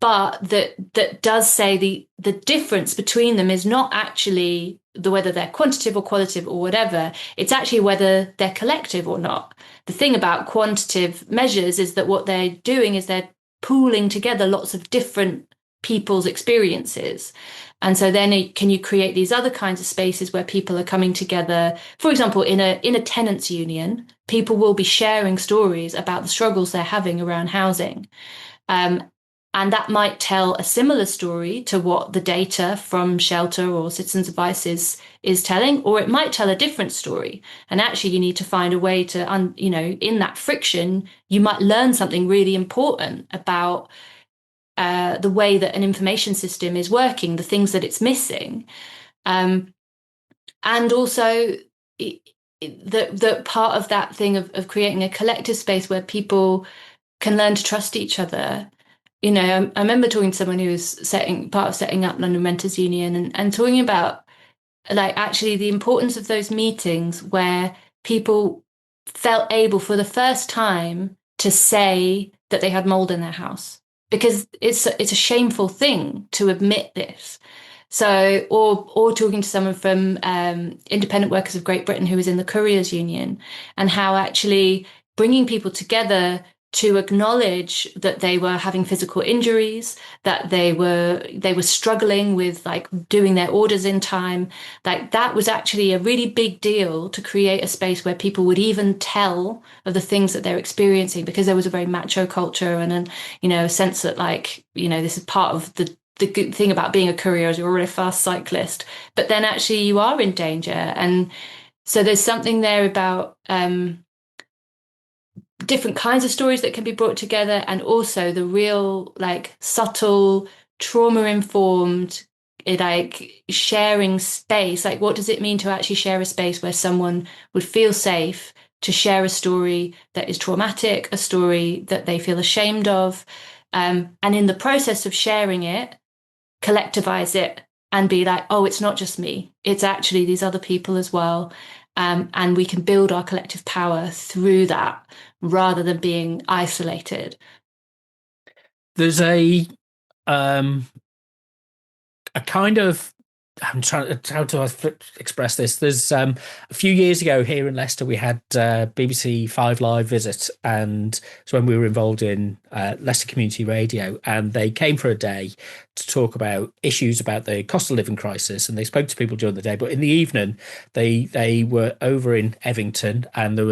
But that does say the difference between them is not actually whether they're quantitative or qualitative or whatever. It's actually whether they're collective or not. The thing about quantitative measures is that what they're doing is they're pooling together lots of different people's experiences. And so then can you create these other kinds of spaces where people are coming together? For example, in a tenants union, people will be sharing stories about the struggles they're having around housing. And that might tell a similar story to what the data from Shelter or Citizens Advice is telling, or it might tell a different story. And actually, you need to find a way to, in that friction, you might learn something really important about the way that an information system is working, the things that it's missing. And also, the part of that thing of creating a collective space where people can learn to trust each other. I remember talking to someone who was setting up London Renters Union and talking about actually the importance of those meetings where people felt able for the first time to say that they had mold in their house, because it's a shameful thing to admit this. So, or talking to someone from Independent Workers of Great Britain who was in the Couriers Union, and how actually bringing people together to acknowledge that they were having physical injuries, that they were struggling with doing their orders in time. That was actually a really big deal to create a space where people would even tell of the things that they're experiencing, because there was a very macho culture and a sense that this is part of the good thing about being a courier is you're a really fast cyclist, but then actually you are in danger. And so there's something there about different kinds of stories that can be brought together, and also the real like subtle trauma informed like sharing space. Like, what does it mean to actually share a space where someone would feel safe to share a story that is traumatic, a story that they feel ashamed of, and in the process of sharing it, collectivize it and be like, oh, it's not just me, it's actually these other people as well. And we can build our collective power through that rather than being isolated. There's a kind of, I'm trying to, how do I express this? There's a few years ago here in Leicester, we had BBC Five Live visit, and it's when we were involved in Leicester Community Radio, and they came for a day to talk about issues about the cost of living crisis, and they spoke to people during the day, but in the evening they were over in Evington, and they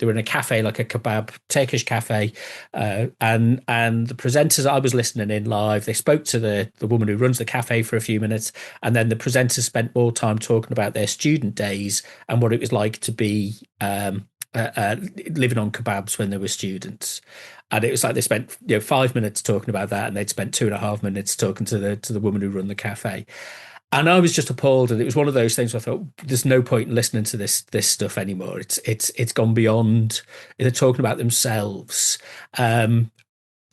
were in a cafe, like a kebab Turkish cafe, and the presenters, I was listening in live, they spoke to the woman who runs the cafe for a few minutes, and then the presenters spent more time talking about their student days and what it was like to be living on kebabs when they were students. And it was like they spent 5 minutes talking about that, and they'd spent 2.5 minutes talking to the woman who run the cafe. And I was just appalled, and it was one of those things where I thought, there's no point in listening to this stuff anymore. It's gone beyond. They're talking about themselves. The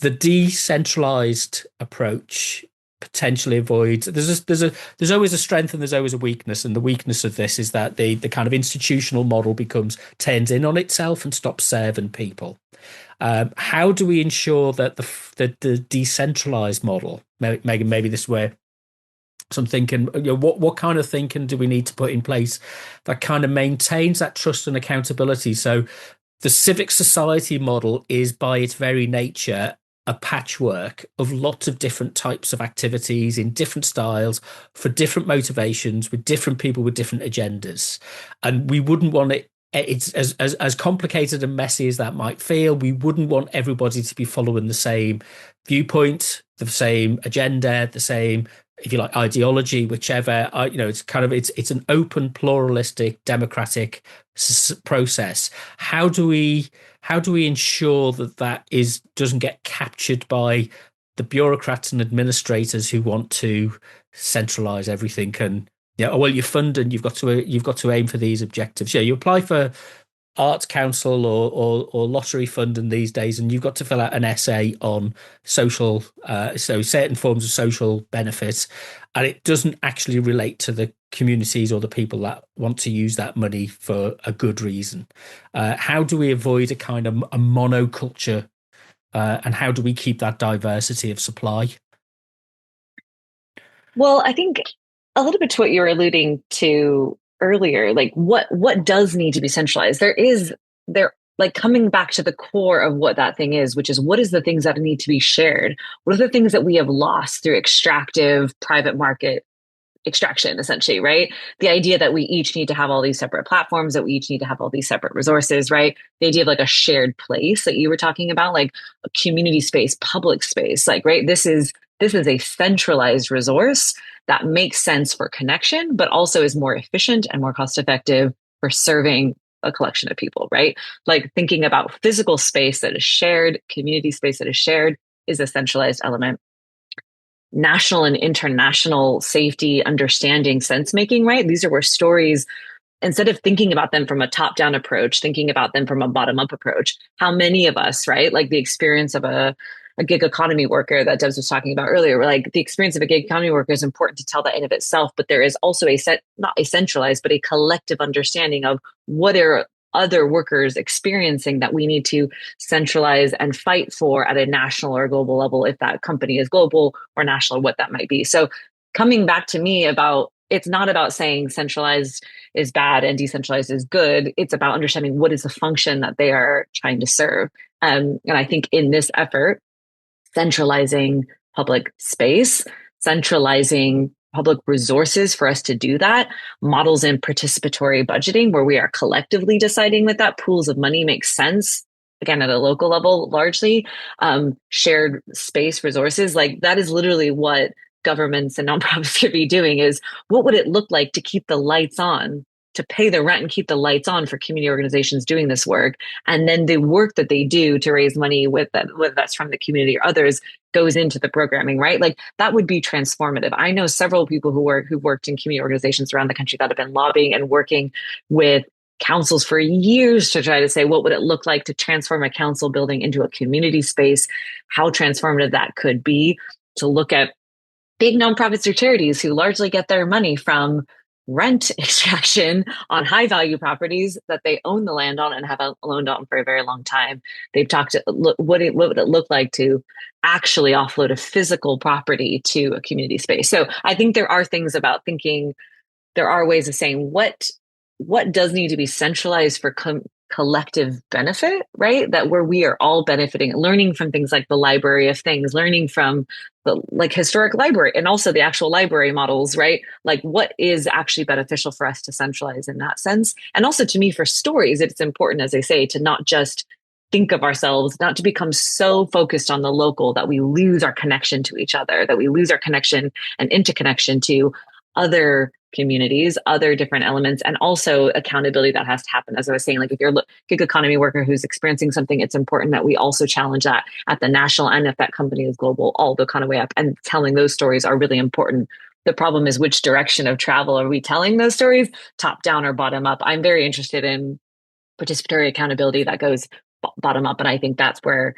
decentralized approach potentially avoids. There's always a strength and there's always a weakness, and the weakness of this is that the kind of institutional model turns in on itself and stops serving people. How do we ensure that the decentralized model, Megan, maybe this way, so I'm thinking, what kind of thinking do we need to put in place that kind of maintains that trust and accountability? So the civic society model is by its very nature a patchwork of lots of different types of activities in different styles for different motivations with different people with different agendas. And we wouldn't want it's as complicated and messy as that might feel. We wouldn't want everybody to be following the same viewpoint, the same agenda, the same, if you like, ideology, whichever. It's an open, pluralistic, democratic process. How do we ensure that doesn't get captured by the bureaucrats and administrators who want to centralize everything? And well, you're funding, you've got to aim for these objectives. You apply for Arts Council or lottery funding these days, and you've got to fill out an essay on social, so certain forms of social benefits, and it doesn't actually relate to the communities or the people that want to use that money for a good reason. How do we avoid a kind of a monoculture, and how do we keep that diversity of supply? Well, I think a little bit to what you were alluding to earlier, like what does need to be centralized? There like coming back to the core of what that thing is, which is what is the things that need to be shared? What are the things that we have lost through extractive private market extraction, essentially, right? The idea that we each need to have all these separate platforms, that we each need to have all these separate resources, right? The idea of like a shared place that you were talking about, like a community space, public space, like, right? This is a centralized resource that makes sense for connection, but also is more efficient and more cost effective for serving a collection of people, right? Like thinking about physical space that is shared, community space that is shared is a centralized element. National and international safety, understanding, sense making, right? These are where stories, instead of thinking about them from a top down approach, thinking about them from a bottom up approach. How many of us, right? Like the experience of a gig economy worker that Debs was talking about earlier, like the experience of a gig economy worker is important to tell that in of itself, but there is also not a centralized, but a collective understanding of what are other workers experiencing that we need to centralize and fight for at a national or global level, if that company is global or national, what that might be. So coming back to me about, it's not about saying centralized is bad and decentralized is good. It's about understanding what is the function that they are trying to serve. And I think in this effort, centralizing public space, centralizing public resources for us to do that, models in participatory budgeting where we are collectively deciding that pools of money make sense, again, at a local level, largely, shared space resources, like that is literally what governments and nonprofits could be doing. Is what would it look like to keep the lights on, to pay the rent and keep the lights on for community organizations doing this work. And then the work that they do to raise money with that, whether that's from the community or others, goes into the programming, right? Like that would be transformative. I know several people who've worked in community organizations around the country that have been lobbying and working with councils for years to try to say, what would it look like to transform a council building into a community space? How transformative that could be, to look at big nonprofits or charities who largely get their money from rent extraction on high value properties that they own the land on and have owned on for a very long time. They've talked to what would it look like to actually offload a physical property to a community space. So I think there are things about thinking, there are ways of saying what does need to be centralized for collective benefit, right? That where we are all benefiting, learning from things like the library of things, learning from the like historic library and also the actual library models, right? Like what is actually beneficial for us to centralize in that sense. And also to me, for stories, it's important, as I say, to not just think of ourselves, not to become so focused on the local that we lose our connection to each other, that we lose our connection and interconnection to other communities, other different elements, and also accountability that has to happen. As I was saying, like if you're a gig economy worker who's experiencing something, it's important that we also challenge that at the national, and if that company is global, all the kind of way up. And telling those stories are really important. The problem is, which direction of travel are we telling those stories, top down or bottom up? I'm very interested in participatory accountability that goes bottom up. And I think that's where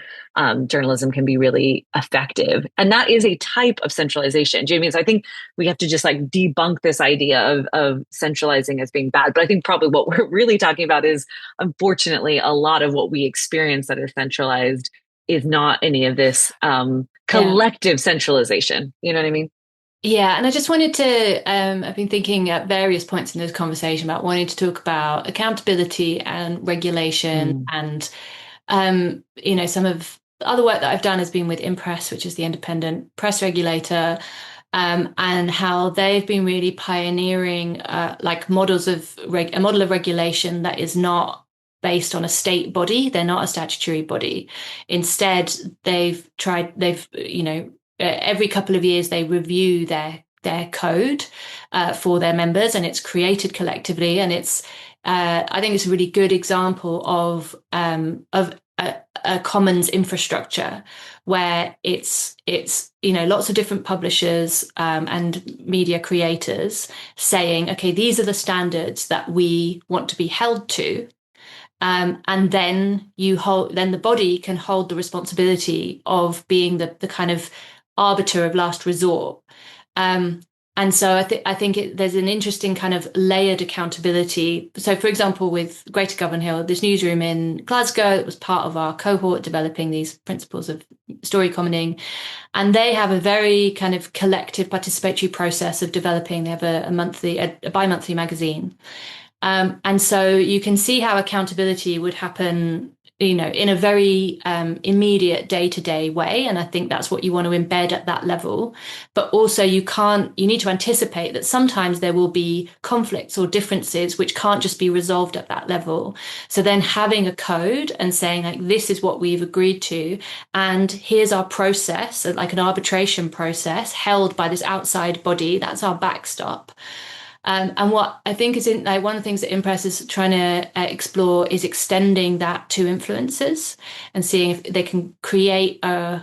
journalism can be really effective. And that is a type of centralization, Jamie. So I think we have to just like debunk this idea of centralizing as being bad. But I think probably what we're really talking about is, unfortunately, a lot of what we experience that is centralized is not any of this collective centralization. You know what I mean? Yeah, and I just wanted to, I've been thinking at various points in this conversation about wanting to talk about accountability and regulation and, some of the other work that I've done has been with Impress, which is the independent press regulator, and how they've been really pioneering like a model of regulation that is not based on a state body. They're not a statutory body. Instead, every couple of years they review their code for their members, and it's created collectively. And it's I think it's a really good example of a commons infrastructure where it's lots of different publishers and media creators saying, okay, these are the standards that we want to be held to. And then the body can hold the responsibility of being the kind of arbiter of last resort. And so I think there's an interesting kind of layered accountability. So, for example, with Greater Govan Hill, this newsroom in Glasgow that was part of our cohort developing these principles of story commoning, and they have a very kind of collective participatory process of developing. They have a bi-monthly magazine. And so you can see how accountability would happen, in a very immediate day-to-day way. And I think that's what you want to embed at that level. But also you need to anticipate that sometimes there will be conflicts or differences which can't just be resolved at that level. So then having a code and saying, like, this is what we've agreed to, and here's our process, like an arbitration process held by this outside body, that's our backstop. And what I think is one of the things that Impress is trying to explore is extending that to influencers and seeing if they can create a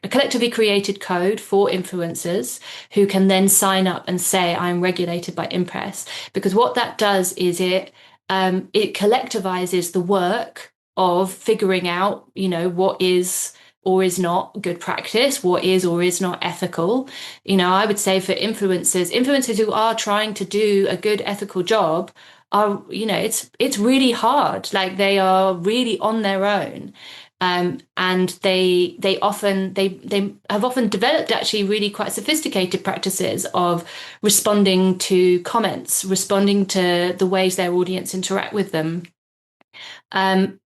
collectively created code for influencers who can then sign up and say, I'm regulated by Impress. Because what that does is it collectivizes the work of figuring out, what is or is not good practice, what is or is not ethical. I would say for influencers who are trying to do a good ethical job are, it's really hard. Like, they are really on their own. And they have often developed actually really quite sophisticated practices of responding to comments, responding to the ways their audience interact with them.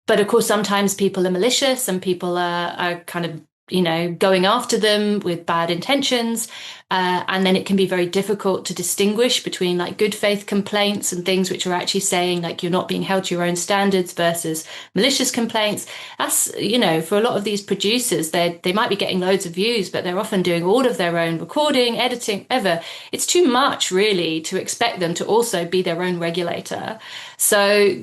But of course, sometimes people are malicious and people are kind of, going after them with bad intentions. And then it can be very difficult to distinguish between like good faith complaints and things which are actually saying like you're not being held to your own standards versus malicious complaints. That's, you know, for a lot of these producers, they might be getting loads of views, but they're often doing all of their own recording, editing, ever. It's too much really to expect them to also be their own regulator. So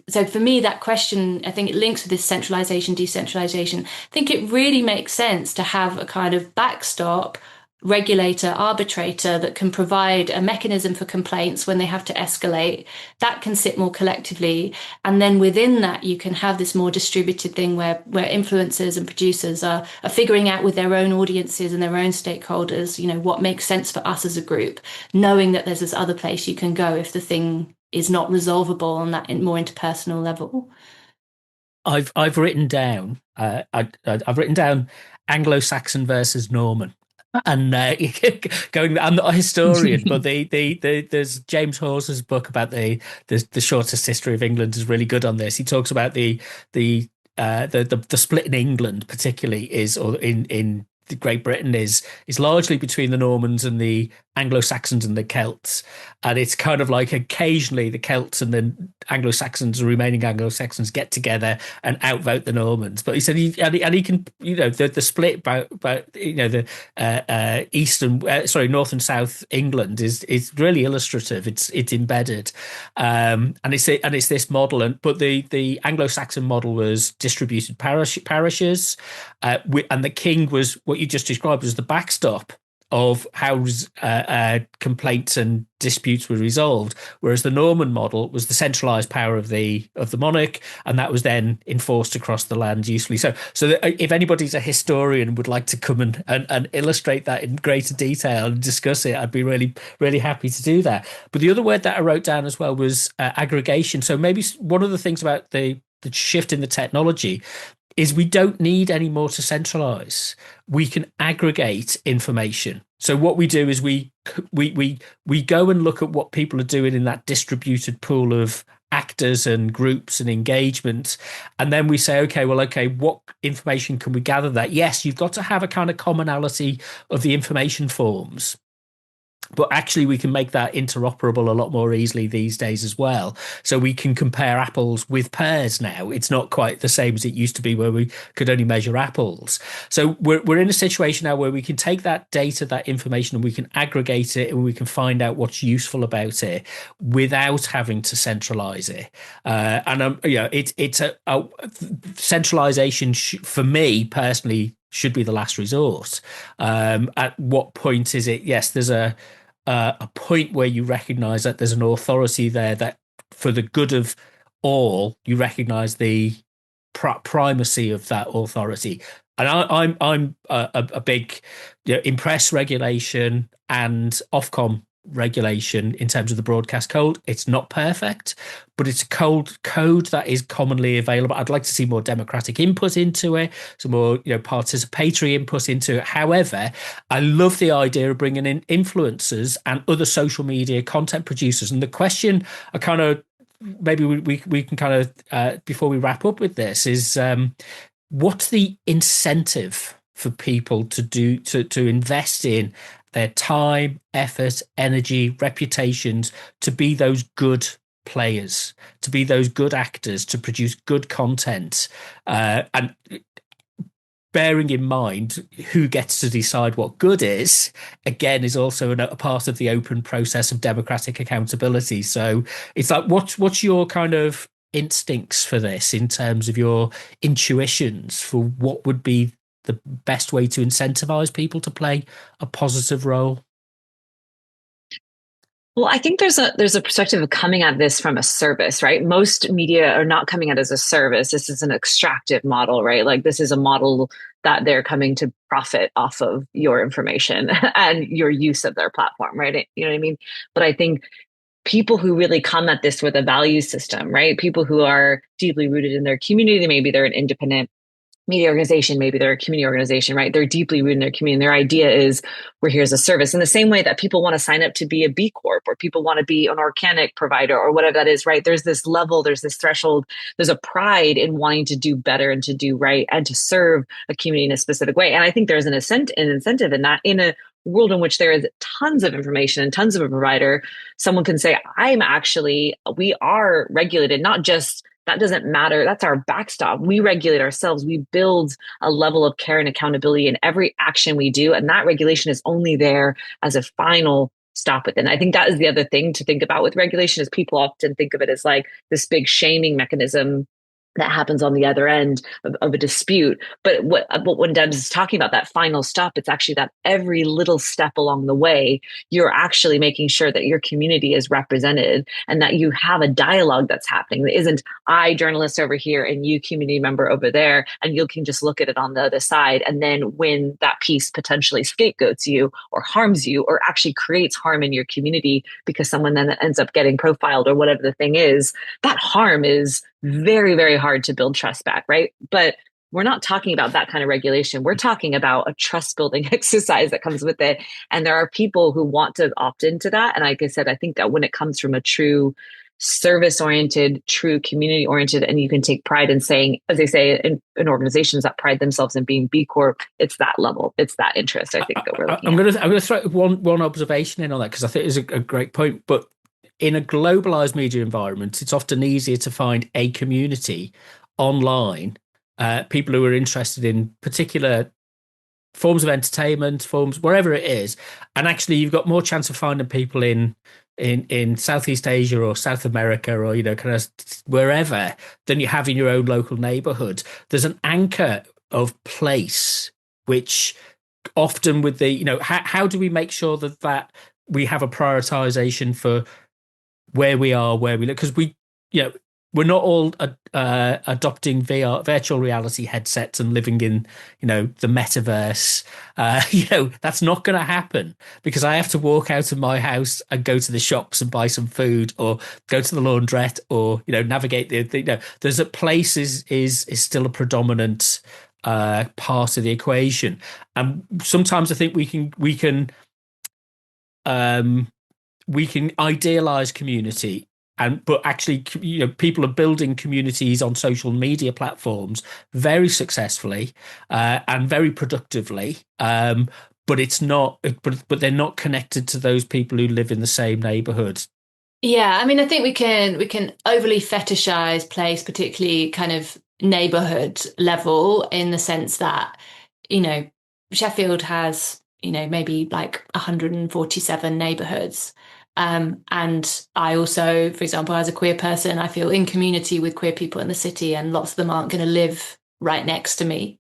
so for me, that question, I think it links with this centralization, decentralization. I think it really makes sense to have a kind of backstop regulator, arbitrator that can provide a mechanism for complaints when they have to escalate. That can sit more collectively. And then within that, you can have this more distributed thing where influencers and producers are figuring out with their own audiences and their own stakeholders, you know, what makes sense for us as a group, knowing that there's this other place you can go if the thing is not resolvable on that more interpersonal level. I've written down I've written down Anglo-Saxon versus Norman. And going, I'm not a historian, but there's James Hawes's book about the shortest history of England is really good on this. He talks about the split in England, particularly in Great Britain is largely between the Normans and the Anglo-Saxons and the Celts, and it's kind of like occasionally the Celts and the Anglo-Saxons, the remaining Anglo-Saxons, get together and outvote the Normans. But he said he can, you know, the split about you know the North and South England is really illustrative. It's embedded, and it's this model, but the Anglo-Saxon model was distributed parishes, and the king was what you just described as the backstop of how complaints and disputes were resolved, whereas the Norman model was the centralized power of the monarch, and that was then enforced across the land usefully. So if anybody's a historian would like to come and illustrate that in greater detail and discuss it, I'd be really, really happy to do that. But the other word that I wrote down as well was aggregation. So maybe one of the things about the shift in the technology is we don't need any more to centralize. We can aggregate information. So what we do is we go and look at what people are doing in that distributed pool of actors and groups and engagements, and then we say, okay, what information can we gather that? Yes, you've got to have a kind of commonality of the information forms, but actually we can make that interoperable a lot more easily these days as well. So we can compare apples with pears now. It's not quite the same as it used to be where we could only measure apples. So we're in a situation now where we can take that data, that information, and we can aggregate it, and we can find out what's useful about it without having to centralize it. It's a centralization for me personally should be the last resort. At what point is it? Yes, there's a point where you recognize that there's an authority there that for the good of all, you recognize the primacy of that authority. And I'm a big press regulation and Ofcom regulation in terms of the broadcast code. It's not perfect, but it's a code that is commonly available. I'd like to see more democratic input into it, some more participatory input into it. However, I love the idea of bringing in influencers and other social media content producers. And the question I kind of maybe we can kind of before we wrap up with this is what's the incentive for people to invest in their time, effort, energy, reputations, to be those good players, to be those good actors, to produce good content, and bearing in mind who gets to decide what good is, again, is also a part of the open process of democratic accountability. So it's like, what's your kind of instincts for this in terms of your intuitions for what would be the best way to incentivize people to play a positive role? Well, I think there's a perspective of coming at this from a service, right? Most media are not coming at it as a service. This is an extractive model, right? Like this is a model that they're coming to profit off of your information and your use of their platform, right? You know what I mean? But I think people who really come at this with a value system, right? People who are deeply rooted in their community, maybe they're an independent media organization, maybe they're a community organization, right? They're deeply rooted in their community. And their idea is we're here as a service. In the same way that people want to sign up to be a B Corp or people want to be an organic provider or whatever that is, right? There's this level, there's this threshold, there's a pride in wanting to do better and to do right and to serve a community in a specific way. And I think there's an incentive in that, in a world in which there is tons of information and tons of a provider, someone can say, we are regulated, not just, that doesn't matter. That's our backstop. We regulate ourselves. We build a level of care and accountability in every action we do. And that regulation is only there as a final stop with it. And I think that is the other thing to think about with regulation is people often think of it as like this big shaming mechanism that happens on the other end of a dispute. But when Debs is talking about that final stop, it's actually that every little step along the way, you're actually making sure that your community is represented and that you have a dialogue that's happening. That isn't I, journalist over here, and you, community member over there, and you can just look at it on the other side. And then when that piece potentially scapegoats you or harms you or actually creates harm in your community because someone then ends up getting profiled or whatever the thing is, that harm is very, very hard to build trust back, right? But we're not talking about that kind of regulation. We're talking about a trust building exercise that comes with it. And there are people who want to opt into that. And like I said, I think that when it comes from a true service oriented, true community oriented, and you can take pride in saying, as they say in organizations that pride themselves in being B Corp, it's that level, it's that interest, I think, that we're looking at. I'm going to throw one observation in on that because I think it's a great point. But in a globalized media environment, it's often easier to find a community online, people who are interested in particular forms of entertainment, forms, wherever it is. And actually, you've got more chance of finding people in Southeast Asia or South America or, kind of wherever than you have in your own local neighborhood. There's an anchor of place, which often with the, how do we make sure that we have a prioritization for where we are, where we live, because we're not all adopting virtual reality headsets and living in, the metaverse. That's not going to happen because I have to walk out of my house and go to the shops and buy some food or go to the laundrette or, navigate there's a place is still a predominant part of the equation. And sometimes I think we can idealize community, but actually, people are building communities on social media platforms very successfully and very productively. But it's not. But they're not connected to those people who live in the same neighborhood. Yeah, I mean, I think we can overly fetishize place, particularly kind of neighborhood level, in the sense that Sheffield has maybe like 147 neighborhoods. And I also, for example, as a queer person, I feel in community with queer people in the city, and lots of them aren't going to live right next to me.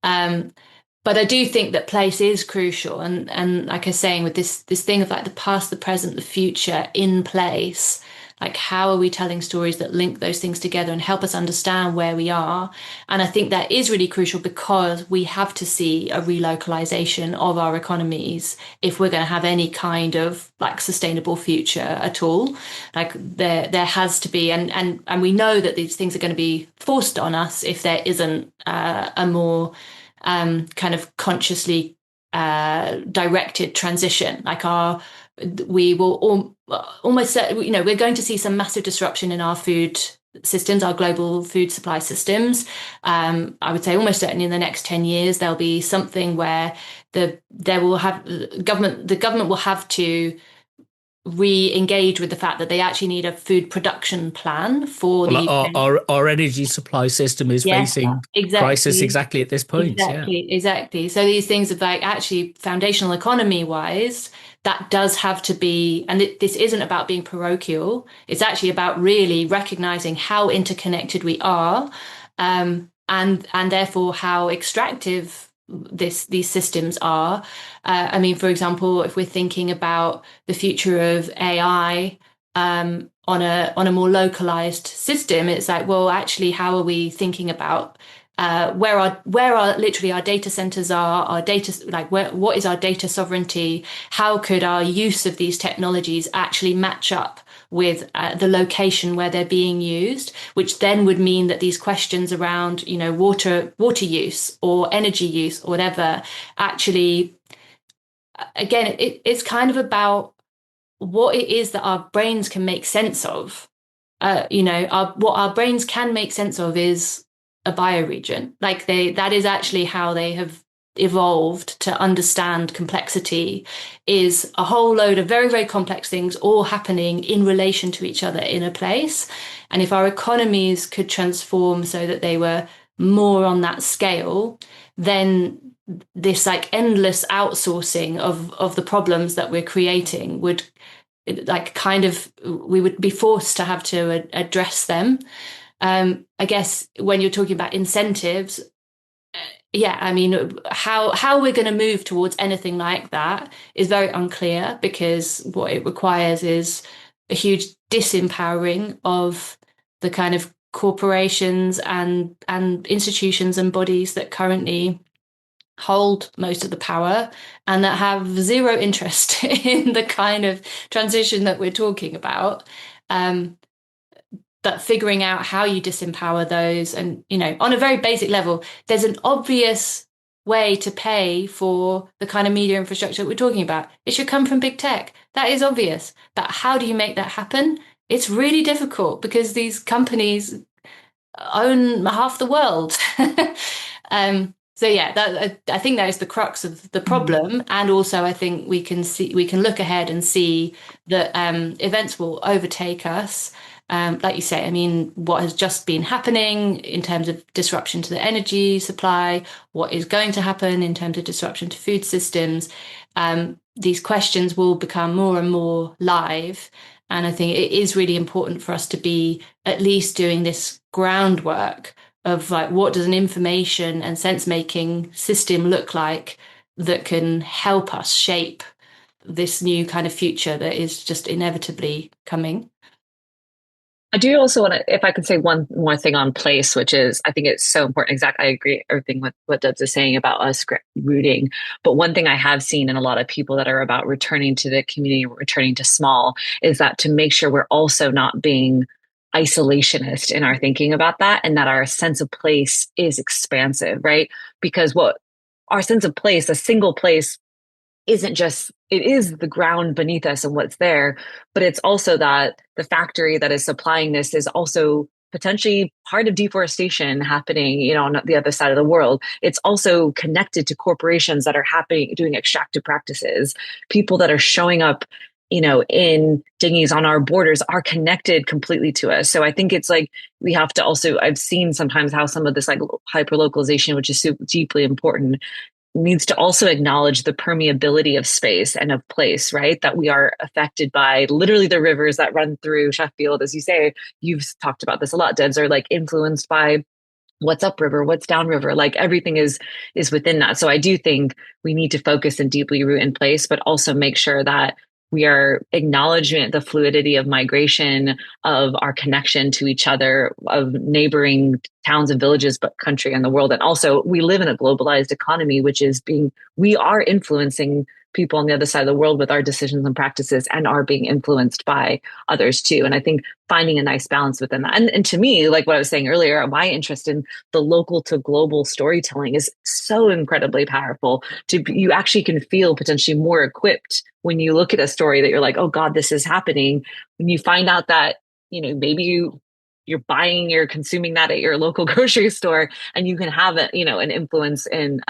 But I do think that place is crucial. And like I was saying, with this thing of like the past, the present, the future in place, like how are we telling stories that link those things together and help us understand where we are? And I think that is really crucial because we have to see a relocalization of our economies if we're going to have any kind of like sustainable future at all. Like there has to be, and we know that these things are going to be forced on us if there isn't a more kind of consciously directed transition. Like we will almost, we're going to see some massive disruption in our food systems, our global food supply systems. I would say almost certainly in the next 10 years, there'll be something where the government will have to re-engage with the fact that they actually need a food production plan for our energy supply system is facing crisis exactly at this point. Exactly. So these things of like actually foundational economy wise, that does have to be, and this isn't about being parochial. It's actually about really recognizing how interconnected we are, and therefore how extractive these systems are. I mean, for example, if we're thinking about the future of AI on a more localized system, it's like, well, actually, how are we thinking about where our literally our data centers are, our data, like what is our data sovereignty? How could our use of these technologies actually match up with the location where they're being used, which then would mean that these questions around, water use or energy use or whatever, actually, again, it's kind of about what it is that our brains can make sense of. What our brains can make sense of is a bioregion. Like that is actually how they have evolved to understand complexity is a whole load of very, very complex things all happening in relation to each other in a place. And if our economies could transform so that they were more on that scale, then this like endless outsourcing of the problems that we're creating would like kind of, we would be forced to have to address them. I guess when you're talking about incentives, yeah, I mean, how we're going to move towards anything like that is very unclear, because what it requires is a huge disempowering of the kind of corporations and institutions and bodies that currently hold most of the power and that have zero interest in the kind of transition that we're talking about. But figuring out how you disempower those, and, you know, on a very basic level, there's an obvious way to pay for the kind of media infrastructure that we're talking about. It should come from big tech. That is obvious. But how do you make that happen? It's really difficult because these companies own half the world. So yeah, I think that is the crux of the problem. And also I think we can look ahead and see that events will overtake us. Like you say, I mean, what has just been happening in terms of disruption to the energy supply, what is going to happen in terms of disruption to food systems, these questions will become more and more live. And I think it is really important for us to be at least doing this groundwork of like, what does an information and sense-making system look like that can help us shape this new kind of future that is just inevitably coming. I do also want to, if I could say one more thing on place, which is, I think it's so important. Exactly. I agree everything with what Debs is saying about us rooting. But one thing I have seen in a lot of people that are about returning to the community, returning to small, is that to make sure we're also not being isolationist in our thinking about that, and that our sense of place is expansive, right? Because what our sense of place, a single place, isn't just, it is the ground beneath us and what's there, but it's also that the factory that is supplying this is also potentially part of deforestation happening, you know, on the other side of the world. It's also connected to corporations that are doing extractive practices. People that are showing up, you know, in dinghies on our borders are connected completely to us. So I think it's like, we have to also, I've seen sometimes how some of this like hyperlocalization, which is so deeply important, needs to also acknowledge the permeability of space and of place, right? That we are affected by literally the rivers that run through Sheffield. As you say, you've talked about this a lot, Debs, are like influenced by what's upriver, what's downriver, like everything is within that. So I do think we need to focus and deeply root in place, but also make sure that we are acknowledging the fluidity of migration, of our connection to each other, of neighboring towns and villages, but country and the world. And also we live in a globalized economy, which is we are influencing people on the other side of the world with our decisions and practices, and are being influenced by others too. And I think finding a nice balance within that. And to me, like what I was saying earlier, my interest in the local to global storytelling is so incredibly powerful. You actually can feel potentially more equipped when you look at a story that you're like, oh God, this is happening. When you find out that, you know, maybe you're consuming that at your local grocery store, and you can have it, you know, an influence in,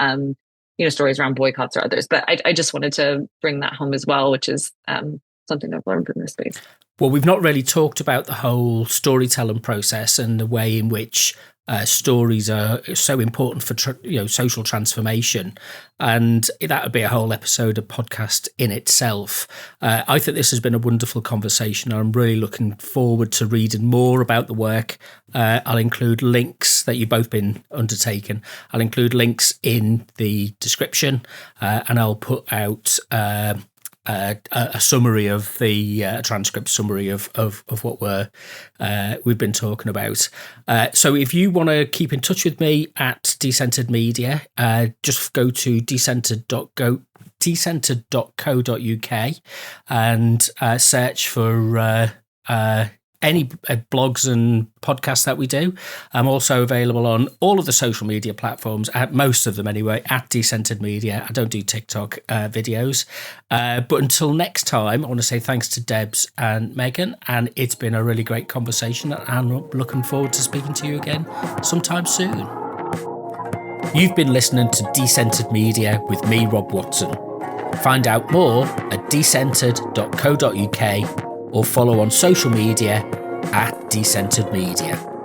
you know, stories around boycotts or others. But I just wanted to bring that home as well, which is something I've learned from this space. Well, we've not really talked about the whole storytelling process and the way in which stories are so important for social transformation, and that would be a whole episode of podcast in itself. I think this has been a wonderful conversation. I'm really looking forward to reading more about the work. I'll include links that you've both been undertaking. I'll include links in the description, and I'll put out a summary of the transcript summary of what we've been talking about. So if you want to keep in touch with me at Decentered Media, just go to decentered.co.uk and search for any blogs and podcasts that we do. I'm also available on all of the social media platforms, at most of them anyway, at Decentered Media. I don't do TikTok videos. But until next time, I want to say thanks to Debs and Megan, and it's been a really great conversation, and I'm looking forward to speaking to you again sometime soon. You've been listening to Decentered Media with me, Rob Watson. Find out more at decentered.co.uk or follow on social media at Decentered Media.